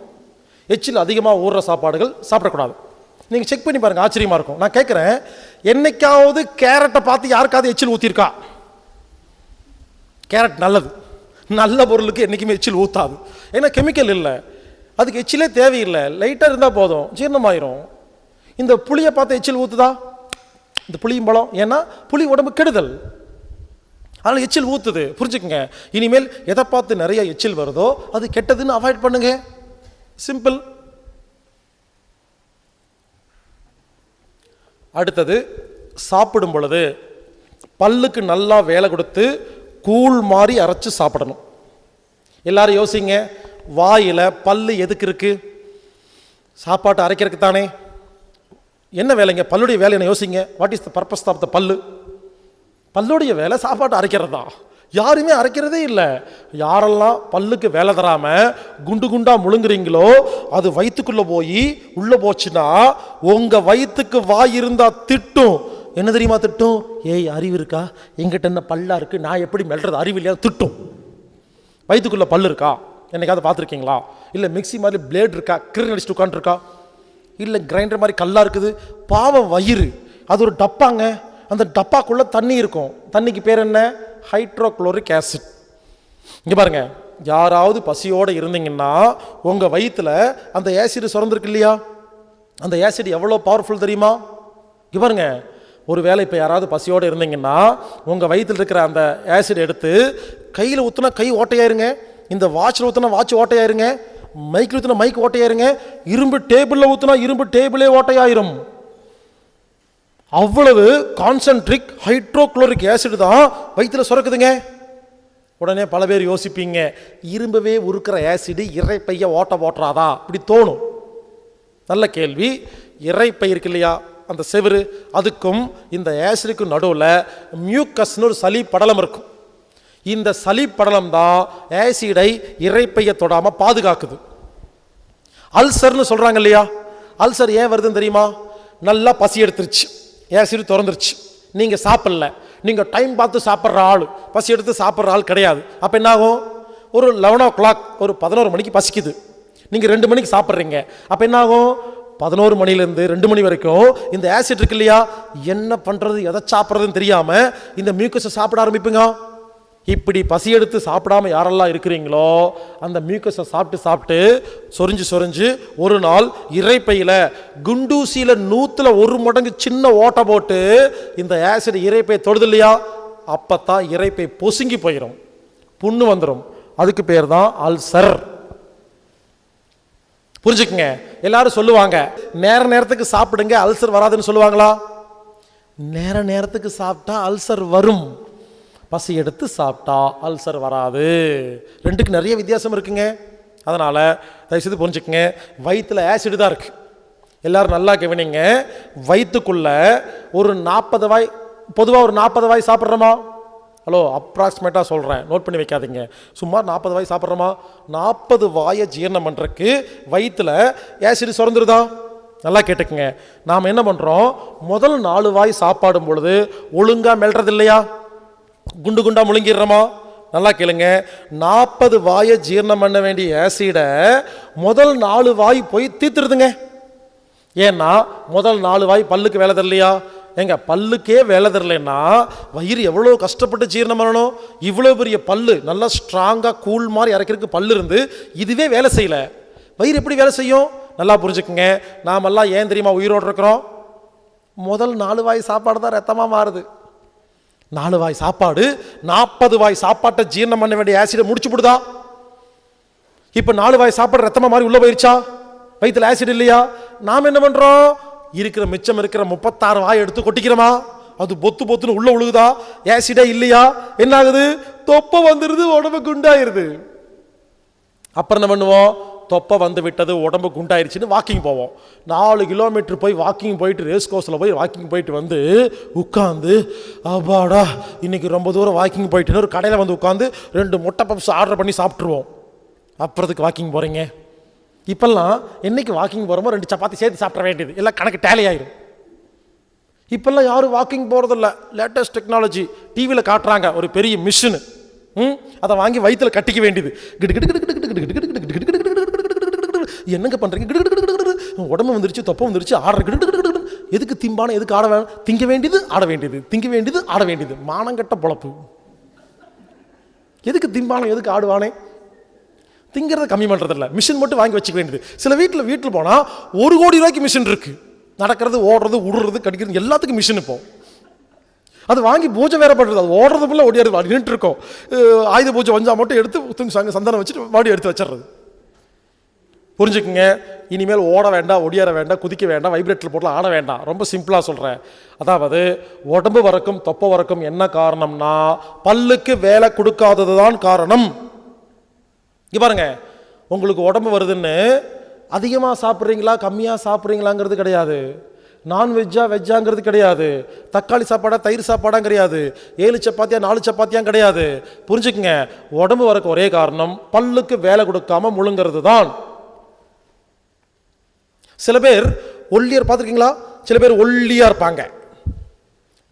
எச்சில் அதிகமாக ஊறுற சாப்பாடுகள் சாப்பிடக்கூடாது. நீங்கள் செக் பண்ணி பாருங்கள், ஆச்சரியமாக இருக்கும். நான் கேட்குறேன், என்னைக்காவது கேரட்டை பார்த்து யாருக்காவது எச்சில் ஊற்றிருக்கா? கேரட் நல்லது, நல்ல பொருளுக்கு என்றைக்குமே எச்சில் ஊற்றாது. ஏன்னா கெமிக்கல் இல்லை, அதுக்கு எச்சிலே தேவையில்லை, லைட்டாக இருந்தால் போதும், ஜீரணமாயிரும். இந்த புளியை பார்த்து எச்சில் ஊற்றுதா? இந்த புளியும் பழம், ஏன்னா புளி உடம்பு கெடுதல், அதனால் எச்சில் ஊற்றுது. புரிஞ்சுக்குங்க, இனிமேல் எதை பார்த்து நிறைய எச்சில் வருதோ அது கெட்டதுன்னு அவாய்ட் பண்ணுங்க. சிம்பிள். அடுத்தது, சாப்பிடும் பொழுது பல்லுக்கு நல்லா வேலை கொடுத்து கூழ் மாதிரி அரைச்சு சாப்பிடணும். எல்லாரும் யோசிங்க, வாயில பல்லு எதுக்கு இருக்கு? சாப்பாட்டை அரைக்கிறதுக்கு தானே. என்ன வேலைங்க? பல்லுடைய வேலை என்ன? யோசிங்க. What is the purpose of the பல்லு? பல்லுடைய வேலை சாப்பாட்டை அரைக்கிறது தான். யாருமே அரைக்கிறதே இல்லை. யாரெல்லாம் பல்லுக்கு வேலை தராம குண்டு குண்டா முழுங்குறீங்களோ அது வயிற்றுக்குள்ள போய் உள்ள போச்சுன்னா உங்க வயிற்றுக்கு வாய் இருந்தா திட்டும். என்ன தெரியுமா திட்டும்? ஏய், அறிவு இருக்கா? எங்கிட்ட என்ன பல்லா இருக்கு, நான் எப்படி மெல்றது, அறிவு இல்லையா? திட்டும். வயிற்றுக்குள்ள பல்லு இருக்கா? என்னைக்காவது பார்த்துருக்கீங்களா? இல்லை மிக்சி மாதிரி பிளேட் இருக்கா, கிரீன் அடிச்சுட்டு உட்காந்துருக்கா? இல்லை கிரைண்டர் மாதிரி கல்லா இருக்குது? பாவம் வயிறு, அது ஒரு டப்பாங்க. அந்த டப்பாக்குள்ள தண்ணி இருக்கும். தண்ணிக்கு பேர் என்ன? Hydrochloric acid. இங்க பாருங்க, யாராவது பசியோடு இருந்தீங்கன்னா உங்க வயிற்றுல அந்த ஆசிட் சுரந்திருக்கு இல்லையா? அந்த ஆசிட் எவ்வளோ பவர்ஃபுல் தெரியுமா? இங்க பாருங்க, ஒரு வேளை இப்போ யாராவது பசியோடு இருந்தீங்கன்னா உங்கள் வயிற்றில் இருக்கிற அந்த ஆசிட் எடுத்து கையில் ஊற்றினா கை ஓட்டையாயிருங்க, இந்த வாட்சில் ஊற்றினா வாட்ச் ஓட்டையாயிருங்க, மைக்கில் ஊற்றினா மைக் ஓட்டையாயிருங்க, இரும்பு டேபிளில் ஊற்றினா இரும்பு டேபிளே ஓட்டையாயிரும். அவ்வளவு கான்சென்ட்ரிக் ஹைட்ரோக்ளோரிக் ஆசிட் தான் வயிற்றில் சுரக்குதுங்க. உடனே பல பேர் யோசிப்பீங்க, இரும்பவே உருக்கிற ஆசிட் இறைப்பைய ஓட்டுறாதா? இப்படி தோணும். நல்ல கேள்வி. இறைப்பை இருக்கு இல்லையா, அந்த செவுரு, அதுக்கும் இந்த ஆசிடுக்கும் நடுவில் மியூக்கஸ்னு ஒரு சளி படலம் இருக்கும். இந்த சளி படலம் தான் ஆசிடை இறைப்பையை தொடாம பாதுகாக்குது. அல்சர்னு சொல்றாங்க இல்லையா? அல்சர் ஏன் வருதுன்னு தெரியுமா? நல்லா பசி எடுத்துருச்சு, ஆசிட் திறந்துருச்சு, நீங்க சாப்பிடல, நீங்க டைம் பார்த்து சாப்பிட்ற ஆள், பசி எடுத்து சாப்பிட்ற ஆள் கிடையாது. அப்ப என்ன ஆகும்? ஒரு 11 o'clock, ஒரு 11 மணிக்கு பசிக்குது, நீங்க 2 மணிக்கு சாப்பிட்றீங்க. அப்ப என்ன ஆகும்? 11 மணிலேருந்து 2 மணி வரைக்கும் இந்த ஆசிட் இருக்கு இல்லையா, என்ன பண்றது, எதை சாப்பிட்றதுன்னு தெரியாம இந்த மியூக்கஸை சாப்பிட ஆரம்பிப்புங்க. இப்படி பசி எடுத்து சாப்பிடாம யாரெல்லாம் இருக்கிறீங்களோ அந்த மியூக்கஸை சாப்பிட்டு சொரிஞ்சு ஒரு நாள் இறைப்பையில குண்டூசியில 100ல் 1 மடங்கு சின்ன ஓட்டை போட்டு இந்த ஆசிட் இறைப்பை தொடுது இல்லையா, அப்பத்தான் இறைப்பை பொசுங்கி போயிடும், புண்ணு வந்துடும், அதுக்கு பேர் தான் அல்சர். புரிஞ்சுக்குங்க. எல்லாரும் சொல்லுவாங்க நேரத்துக்கு சாப்பிடுங்க அல்சர் வராதுன்னு சொல்லுவாங்களா? நேரத்துக்கு சாப்பிட்டா அல்சர் வரும், பசி எடுத்து சாப்பிட்டா அல்சர் வராது. ரெண்டுக்கு நிறைய வித்தியாசம் இருக்குங்க. அதனால தயவுசெய்து புரிஞ்சுக்குங்க. வயிற்றுல ஆசிட் தான் இருக்கு. எல்லாரும் நல்லா கவனிங்க. வயிற்றுக்குள்ள ஒரு 40 வாய், பொதுவாக ஒரு 40 வாய் சாப்பிட்றோமா? ஹலோ, அப்ராக்சிமேட்டாக சொல்கிறேன், நோட் பண்ணி வைக்காதீங்க. சுமார் 40 வாய் சாப்பிட்றோமா? 40 வாயை ஜீரணம் பண்ணுறதுக்கு வயிற்றில் ஆசிட் சுரந்துருதா? நல்லா கேட்டுக்குங்க. நாம் என்ன பண்ணுறோம், முதல் 4 வாய் சாப்பாடும் பொழுது ஒழுங்காக மெல்றது இல்லையா? குண்டு குண்டாக முழுங்கிடுறோமா? நல்லா கேளுங்க. 40 வாயை ஜீரணம் பண்ண வேண்டிய ஆசிடை முதல் 4 வாய் போய் தீர்த்துருதுங்க. ஏன்னா முதல் 4 வாய் பல்லுக்கு வேலை தரலையா? எங்க பல்லுக்கே வேலை தரலைன்னா வயிறு எவ்வளோ கஷ்டப்பட்டு ஜீரணம் பண்ணணும். இவ்வளோ பெரிய பல்லு, நல்லா ஸ்ட்ராங்காக கூழ் மாதிரி இறக்கிறதுக்கு பல்லு இருந்து இதுவே வேலை செய்யல, வயிறு எப்படி வேலை செய்யும்? நல்லா புரிஞ்சுக்குங்க. நாமெல்லாம் ஏன் தெரியுமா உயிரோடு இருக்கிறோம்? முதல் 4 வாய் சாப்பாடு தான் ரத்தமாக மாறுது. 4 வாய் சாப்பாடு 40 வாய் சாப்பாட்டை ஜீரணம் பண்ண வேண்டிய ஆசிடை முடிச்சு விடுதா? இப்போ 4 வாய் சாப்பாடு ரத்தமாக மாறி உள்ள போயிருச்சா? வயிற்றுல ஆசிட் இல்லையா? நாம் என்ன பண்ணுறோம், இருக்கிற மிச்சம் இருக்கிற 36 வாய் எடுத்து கொட்டிக்கிறோமா? அது பொத்து பொத்துன்னு உள்ள உழுகுதா? ஆசிடே இல்லையா? என்ன ஆகுது? தொப்பை வந்துடுது, உடம்பு குண்டாயிருது. அப்புறம் என்ன பண்ணுவோம், தொப்பை வந்து விட்டது, உடம்பு குண்டாயிருச்சுன்னு வாக்கிங் போவோம். 4 கிலோமீட்டர் போய் வாக்கிங் போயிட்டு, ரேஸ் கோர்ஸில் போய் வாக்கிங் போயிட்டு வந்து உட்காந்து, அப்பாடா இன்னைக்கு ரொம்ப தூரம் வாக்கிங் போயிட்டுன்னு ஒரு கடையில் வந்து உட்காந்து 2 முட்டை பப்ஸ் ஆர்டர் பண்ணி சாப்பிட்ருவோம். அப்புறத்துக்கு வாக்கிங் போகிறீங்க. இப்பெல்லாம் என்னைக்கு வாக்கிங் போகிறோமோ 2 சப்பாத்தி சேர்த்து சாப்பிட வேண்டியது, எல்லாம் கணக்கு டேலி ஆயிரும். இப்பெல்லாம் யாரும் வாக்கிங் போகிறதில்ல. லேட்டஸ்ட் டெக்னாலஜி டிவியில் காட்டுறாங்க ஒரு பெரிய மிஷின், அதை வாங்கி வயிற்றுல கட்டிக்க வேண்டியது. என்னங்க பண்ணுறீங்க? உடம்பு வந்துருச்சு, தொப்பை வந்துருச்சு, ஆடுற. எதுக்கு திம்பான, எதுக்கு ஆட வேணும்? திங்க வேண்டியது ஆட வேண்டியது, திங்க வேண்டியது ஆட வேண்டியது. மானங்கட்ட பொழப்பு. எதுக்கு திம்பான, எதுக்கு ஆடுவானே? திங்கிறத கம்மி பண்ணுறதில்ல, மிஷின் மட்டும் வாங்கி வச்சுக்க வேண்டியது. சில வீட்டில் போனால் 1 கோடி ரூபாய்க்கு மிஷின் இருக்கு. நடக்கிறது, ஓடுறது, உடுறது, கடிக்கிறது எல்லாத்துக்கும் மிஷின். இப்போ அது வாங்கி பூஜை வேற பண்ணுறது, அது ஓடுறதுக்குள்ள ஓடியாரு நின்றுட்டு இருக்கோம். ஆயுத பூஜை வஞ்சா மட்டும் எடுத்து சந்தனம் வச்சுட்டு மாடி எடுத்து வச்சிடுறது. புரிஞ்சுக்குங்க. இனிமேல் ஓட வேண்டாம், ஒடியார வேண்டாம், குதிக்க வேண்டாம், வைப்ரேட்டர் போட்டு ஆட வேண்டாம். ரொம்ப சிம்பிளாக சொல்கிறேன். அதாவது உடம்பு வரக்கும் தொப்பை வரக்கும் என்ன காரணம்னா பல்லுக்கு வேலை கொடுக்காதது தான் காரணம். இங்கே பாருங்க, உங்களுக்கு உடம்பு வருதுன்னு அதிகமாக சாப்பிட்றீங்களா கம்மியாக சாப்பிட்றீங்களாங்கிறது கிடையாது. நான்வெஜ்ஜா வெஜ்ஜாங்கிறது கிடையாது. தக்காளி சாப்பாடா தயிர் சாப்பாடாங்க கிடையாது. 7 சப்பாத்தியா 4 சப்பாத்தியா கிடையாது. புரிஞ்சுக்குங்க. உடம்பு வரக்கு ஒரே காரணம் பல்லுக்கு வேலை கொடுக்காம முழுங்கிறது தான். சில பேர் ஒல்லியர் பார்த்துருக்கீங்களா? சில பேர் ஒல்லியா இருப்பாங்க,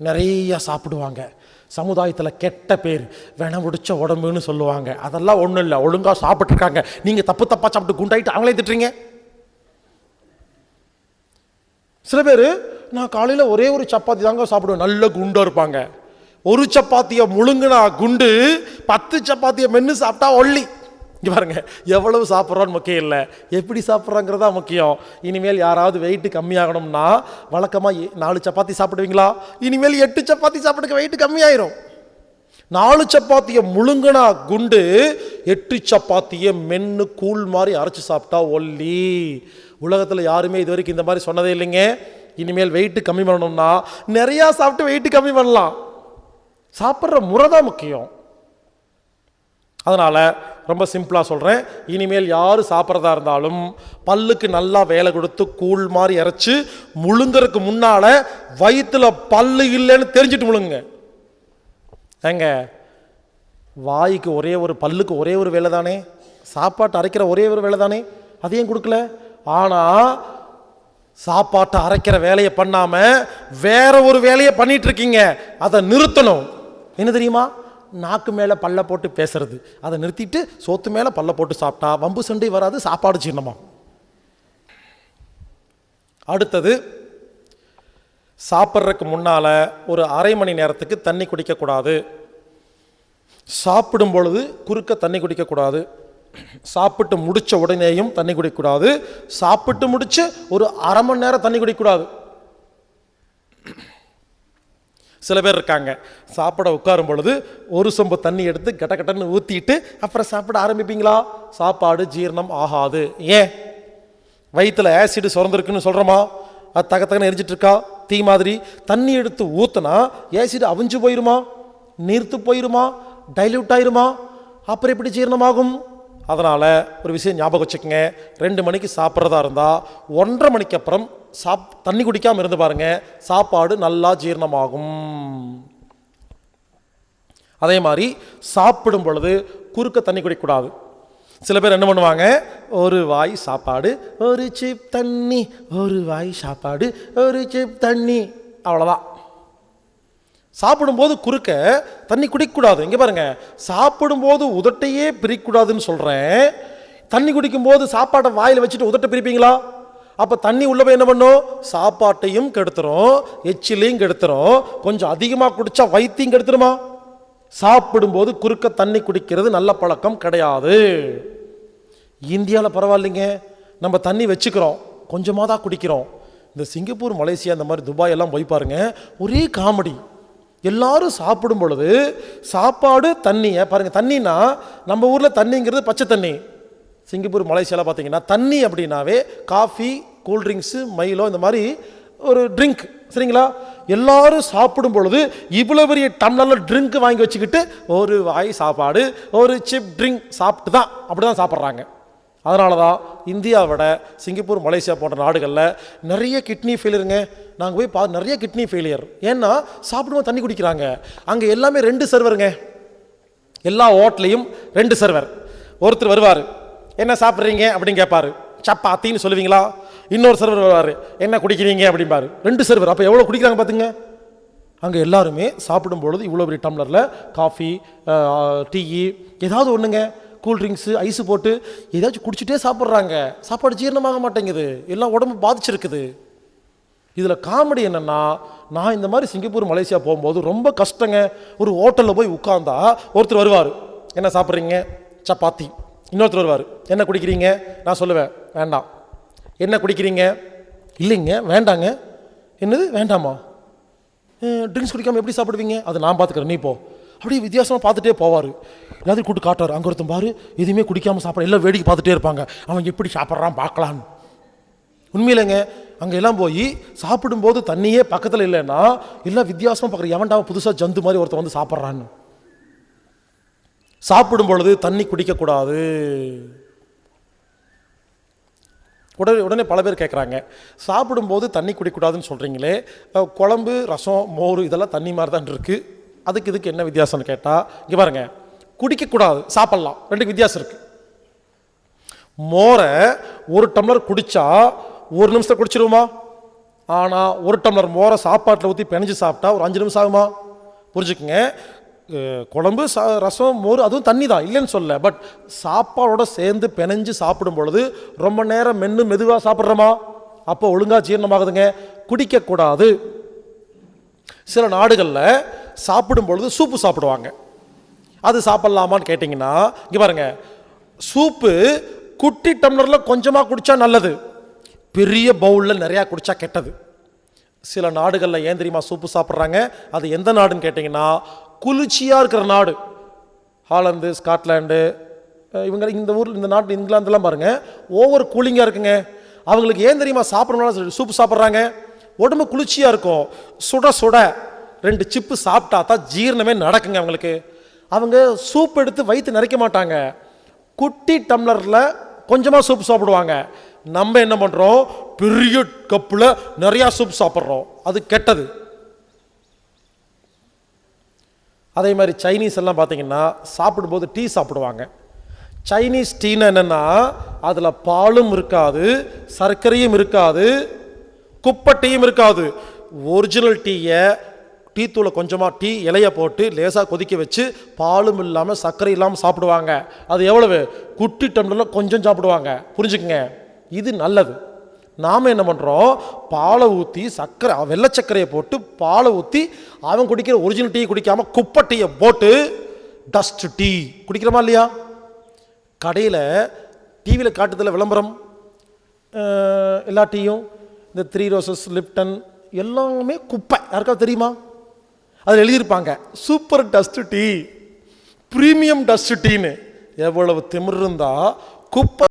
நிறைய சாப்பிடுவாங்க, சமுதாயத்தில் கெட்ட பேர், வென முடிச்ச உடம்புன்னு சொல்லுவாங்க. அதெல்லாம் ஒன்றும் இல்லை, ஒழுங்காக சாப்பிட்ருக்காங்க. நீங்கள் தப்பாக சாப்பிட்டு குண்டாயிட்டு அவங்களே திட்டுறீங்க. சில பேர் நான் காலையில் ஒரே ஒரு சப்பாத்தி தாங்க சாப்பிடுவேன், நல்ல குண்டாக இருப்பாங்க. ஒரு சப்பாத்தியை முழுங்குனா குண்டு, 10 சப்பாத்தியை மென்று சாப்பிட்டா ஒல்லி. இங்கே பாருங்க, எவ்வளவு சாப்பிட்றோன்னு முக்கியம் இல்லை, எப்படி சாப்பிட்றாங்கிறதா முக்கியம். இனிமேல் யாராவது வெயிட்டு கம்மியாகணும்னா வழக்கமாக 4 சப்பாத்தி சாப்பிடுவீங்களா? இனிமேல் 8 சப்பாத்தி சாப்பிடுங்க, வெயிட்டு கம்மியாயிரும். 4 சப்பாத்தியை முழுங்கினா குண்டு, 8 சப்பாத்தியை மென்று கூழ் மாதிரி அரைச்சி சாப்பிட்டா ஒல்லி. உலகத்தில் யாருமே இது வரைக்கும் இந்த மாதிரி சொன்னதே இல்லைங்க. இனிமேல் வெயிட்டு கம்மி பண்ணணும்னா நிறையா சாப்பிட்டு வெயிட்டு கம்மி பண்ணலாம். சாப்பிட்ற முறை தான் முக்கியம். அதனால் ரொம்ப சிம்பிளாக சொல்கிறேன், இனிமேல் யார் சாப்பிட்றதா இருந்தாலும் பல்லுக்கு நல்லா வேலை கொடுத்து கூழ் மாதிரி இறைச்சி முழுங்கிறதுக்கு முன்னால் வயிற்றுல பல்லு இல்லைன்னு தெரிஞ்சுட்டு முழுங்குங்க. ஏங்க, வாய்க்கு ஒரே ஒரு, பல்லுக்கு ஒரே ஒரு வேலை தானே, சாப்பாட்டை அரைக்கிற ஒரே ஒரு வேலை தானே, அதையும் கொடுக்கல. ஆனால் சாப்பாட்டை அரைக்கிற வேலையை பண்ணாமல் வேற ஒரு வேலையை பண்ணிட்டு இருக்கீங்க. அதை நிறுத்தணும். என்ன தெரியுமா? நாக்கு மேலே பல்ல போட்டு பேசுறது. அதை நிறுத்திட்டு சோத்து மேலே பல்ல போட்டு சாப்பிட்டா வம்பு சண்டை வராது, சாப்பாடு ஜீரணமா. அடுத்தது, சாப்பிட்றதுக்கு முன்னால் ஒரு அரை மணி நேரத்துக்கு தண்ணி குடிக்கக்கூடாது. சாப்பிடும் பொழுது குறுக்க தண்ணி குடிக்கக்கூடாது. சாப்பிட்டு முடித்த உடனேயும் தண்ணி குடிக்கக்கூடாது. சாப்பிட்டு முடிச்சு ஒரு அரை மணி நேரம் தண்ணி குடிக்கக்கூடாது. சில பேர் இருக்காங்க, சாப்பிட உட்காரும் பொழுது ஒரு சொம்பு தண்ணி எடுத்து கட்டன்னு ஊற்றிட்டு அப்புறம் சாப்பிட ஆரம்பிப்பீங்களா? சாப்பாடு ஜீரணம் ஆகாது. ஏன்? வயிற்றுல ஆசிட் சுரந்திருக்குன்னு சொல்கிறோமா? அது தகத்தகன்னு எரிஞ்சிட்டு இருக்கா தீ மாதிரி. தண்ணி எடுத்து ஊற்றினா ஆசிட் அவிஞ்சு போயிருமா? நீர்த்து போயிருமா? டைல்யூட் ஆயிருமா? அப்புறம் எப்படி ஜீரணமாகும்? அதனால் ஒரு விஷயம் ஞாபகம் வச்சுக்கோங்க, 2 மணிக்கு சாப்பிட்றதா இருந்தால் 1:30 மணிக்கு அப்புறம் தண்ணி குடிக்காமல் இருந்து பாருங்கள், சாப்பாடு நல்லா ஜீரணமாகும். அதே மாதிரி சாப்பிடும் பொழுது குறுக்க தண்ணி குடிக்கக்கூடாது. சில பேர் என்ன பண்ணுவாங்க, ஒரு வாய் சாப்பாடு ஒரு சிப் தண்ணி, ஒரு வாய் சாப்பாடு ஒரு சிப் தண்ணி, அவ்வளோதான். சாப்பிடும்போது குறுக்க தண்ணி குடிக்கக்கூடாது. இங்கே பாருங்க, சாப்பிடும்போது உதட்டையே பிரிக்கக்கூடாதுன்னு சொல்கிறேன். தண்ணி குடிக்கும்போது சாப்பாட்டை வாயில் வச்சுட்டு உதட்டை பிரிப்பீங்களா? அப்போ தண்ணி உள்ள போய் என்ன பண்ணும்? சாப்பாட்டையும் கெடுத்துரும், எச்சிலையும் கெடுத்துரும். கொஞ்சம் அதிகமாக குடித்தா வயிற்றையும் கெடுத்துருமா? சாப்பிடும்போது குறுக்க தண்ணி குடிக்கிறது நல்ல பழக்கம் கிடையாது. இந்தியாவில் பரவாயில்லைங்க, நம்ம தண்ணி வச்சுக்கிறோம், கொஞ்சமாக தான் குடிக்கிறோம். இந்த சிங்கப்பூர், மலேசியா, இந்த மாதிரி துபாய் எல்லாம் போய் பாருங்க, ஒரே காமெடி. எல்லாரும் சாப்பிடும் பொழுது சாப்பாடு தண்ணியை பாருங்கள். தண்ணினா நம்ம ஊரில் தண்ணிங்கிறது பச்சை தண்ணி. சிங்கப்பூர், மலேசியாவில் பார்த்தீங்கன்னா தண்ணி அப்படின்னாவே காஃபி, கூல்ட்ரிங்க்ஸு, மைலோ, இந்த மாதிரி ஒரு ட்ரிங்க், சரிங்களா? எல்லாரும் சாப்பிடும் பொழுது இவ்வளோ பெரிய டம்ளரில் ட்ரிங்க் வாங்கி வச்சுக்கிட்டு ஒரு வாய் சாப்பாடு ஒரு சிப் ட்ரிங்க் சாப்பிட்டு தான் அப்படி தான் சாப்பிட்றாங்க. அதனால தான் இந்தியாவை விட சிங்கப்பூர், மலேசியா போன்ற நாடுகளில் நிறைய கிட்னி ஃபெயிலியருங்க. நாங்கள் போய் நிறைய கிட்னி ஃபெயிலியர். ஏன்னா சாப்பிடுவோம் தண்ணி குடிக்கிறாங்க. அங்கே எல்லாமே 2 சர்வருங்க. எல்லா ஹோட்டலையும் 2 சர்வர். ஒருத்தர் வருவார், என்ன சாப்பிட்றீங்க அப்படின்னு கேட்பாரு, சப்பாத்தின்னு சொல்லுவீங்களா? இன்னொரு சர்வர் வருவார், என்ன குடிக்கிறீங்க அப்படிம்பாரு. 2 சர்வர். அப்போ எவ்வளோ குடிக்கிறாங்க பார்த்துங்க. அங்கே எல்லாருமே சாப்பிடும் பொழுது இவ்வளோ பெரிய டம்ளரில் காஃபி, டீ, ஏதாவது ஒன்றுங்க, கூல்ட்ரிங்க்ஸு, ஐஸு போட்டு ஏதாச்சும் குடிச்சிட்டே சாப்பிட்றாங்க. சாப்பாடு ஜீரணமாக மாட்டேங்குது, எல்லாம் உடம்பு பாதிச்சிருக்குது. இதில் காமெடி என்னென்னா, நான் இந்த மாதிரி சிங்கப்பூர், மலேசியா போகும்போது ரொம்ப கஷ்டங்க. ஒரு ஹோட்டலில் போய் உட்கார்ந்தா ஒருத்தர் வருவார், என்ன சாப்பிட்றீங்க? சப்பாத்தி. இன்னொருத்தர் வருவார், என்ன குடிக்கிறீங்க? நான் சொல்லுவேன், வேண்டாம். என்ன குடிக்கிறீங்க? இல்லைங்க, வேண்டாங்க. என்னது வேண்டாமா? ட்ரிங்க்ஸ் குடிக்காமல் எப்படி சாப்பிடுவீங்க? அதை நான் பார்த்துக்கிறேன், நீ போ. அப்படியே வித்தியாசமாக பார்த்துட்டே போவார். எல்லாத்தையும் கூட்டு காட்டுவார். அங்கே ஒருத்தன் பாரு, எதுவுமே குடிக்காமல் சாப்பிட, எல்லாம் வேடிக்கை பார்த்துட்டே இருப்பாங்க, அவன் எப்படி சாப்பிட்றான் பார்க்கலான்னு. உண்மையிலங்க, அங்கே எல்லாம் போய் சாப்பிடும்போது தண்ணியே பக்கத்தில் இல்லைன்னா எல்லாம் வித்தியாசமாக பார்க்குற, எவன்டா புதுசாக ஜந்து மாதிரி ஒருத்தன் வந்து சாப்பிட்றான்னு. சாப்பிடும் பொழுது தண்ணி குடிக்கக்கூடாது. உடனே பல பேர் கேட்குறாங்க, சாப்பிடும்போது தண்ணி குடிக்கக்கூடாதுன்னு சொல்கிறீங்களே, குழம்பு, ரசம், மோர் இதெல்லாம் தண்ணி மாதிரி தான் இருக்குது, அதுக்கு இதுக்கு என்ன வித்தியாசம்னு கேட்டால், இங்கே பாருங்க, குடிக்கக்கூடாது, சாப்பிட்லாம், 2 வித்தியாசம் இருக்குது. மோரை 1 டம்ளர் குடித்தா 1 நிமிஷத்தில் குடிச்சிருவோமா? ஆனால் 1 டம்ளர் மோரை சாப்பாட்டில் ஊற்றி பிணைஞ்சு சாப்பிட்டா ஒரு 5 நிமிஷம் ஆகுமா? புரிஞ்சுக்குங்க. குழம்பு, ரசம், மோர் அதுவும் தண்ணி தான், இல்லைன்னு சொல்ல. பட் சாப்பாடோட சேர்ந்து பிணைஞ்சு சாப்பிடும் பொழுது ரொம்ப நேரம் மென்று மெதுவாக சாப்பிட்றோமா? அப்போ ஒழுங்காக ஜீரணமாகுதுங்க. குடிக்கக்கூடாது. சில நாடுகளில் சாப்பிடும் பொழுது சூப்பு சாப்பிடுவாங்க. அது சாப்பிட்லாமான்னு கேட்டிங்கன்னா, இங்கே பாருங்கள், சூப்பு குட்டி டம்ளரில் கொஞ்சமாக குடித்தா நல்லது, பெரிய பவுலில் நிறையா குடித்தா கெட்டது. சில நாடுகளில் ஏன் தெரியுமா சூப்பு சாப்பிட்றாங்க? அது எந்த நாடுன்னு கேட்டிங்கன்னா, குளிர்ச்சியாக இருக்கிற நாடு. ஹாலந்து, ஸ்காட்லாண்டு, இவங்க இந்த ஊரில், இந்த நாட்டு இங்கிலாந்துலாம் பாருங்கள், ஓவர் கூலிங்காக இருக்குங்க. அவங்களுக்கு ஏன் தெரியுமா சாப்பிட்றதுனால சூப்பு சாப்பிட்றாங்க? உடம்பு குளிர்ச்சியாக இருக்கும். சுட சுட 2 சிப்பு சாப்பிட்டா தான் ஜீரணமே நடக்குங்க அவங்களுக்கு. அவங்க சூப் எடுத்து வயிற்று நிறைக்க மாட்டாங்க, குட்டி டம்ளரில் கொஞ்சமாக சூப் சாப்பிடுவாங்க. நம்ம என்ன பண்ணுறோம், பெரிய கப்பில் நிறையா சூப் சாப்பிட்றோம், அது கெட்டது. அதே மாதிரி சைனீஸ் எல்லாம் பார்த்தீங்கன்னா சாப்பிடும்போது டீ சாப்பிடுவாங்க. சைனீஸ் டீனா என்னென்னா, அதில் பாலும் இருக்காது, சர்க்கரையும் இருக்காது, குப்பட்டையும் இருக்காது. ஒரிஜினல் டீயை டீ தூளை கொஞ்சமாக டீ இலையை போட்டு லேசாக கொதிக்க வச்சு பாலும் இல்லாமல் சர்க்கரை இல்லாமல் சாப்பிடுவாங்க. அது எவ்வளவு? குட்டி டம்ளரில் கொஞ்சம் சாப்பிடுவாங்க. புரிஞ்சுக்குங்க, இது நல்லது. நாம் என்ன பண்ணுறோம், பாலை ஊற்றி சர்க்கரை, வெள்ளை சர்க்கரையை போட்டு பாலை ஊற்றி அவன் குடிக்கிற ஒரிஜினல் டீ குடிக்காமல் குப்பை டீயை போட்டு டஸ்ட் டீ குடிக்கிறோமா இல்லையா? கடையில் டிவியில் காட்டுதில் விளம்பரம், எல்லா டீயும் இந்த 3 ரோசஸ், லிப்டன் எல்லாமே குப்பை. யாருக்காவது தெரியுமா? அதில் எழுதியிருப்பாங்க super dust tea, premium dust டீன்னு. எவ்வளவு திமிர் இருந்தா குப்பை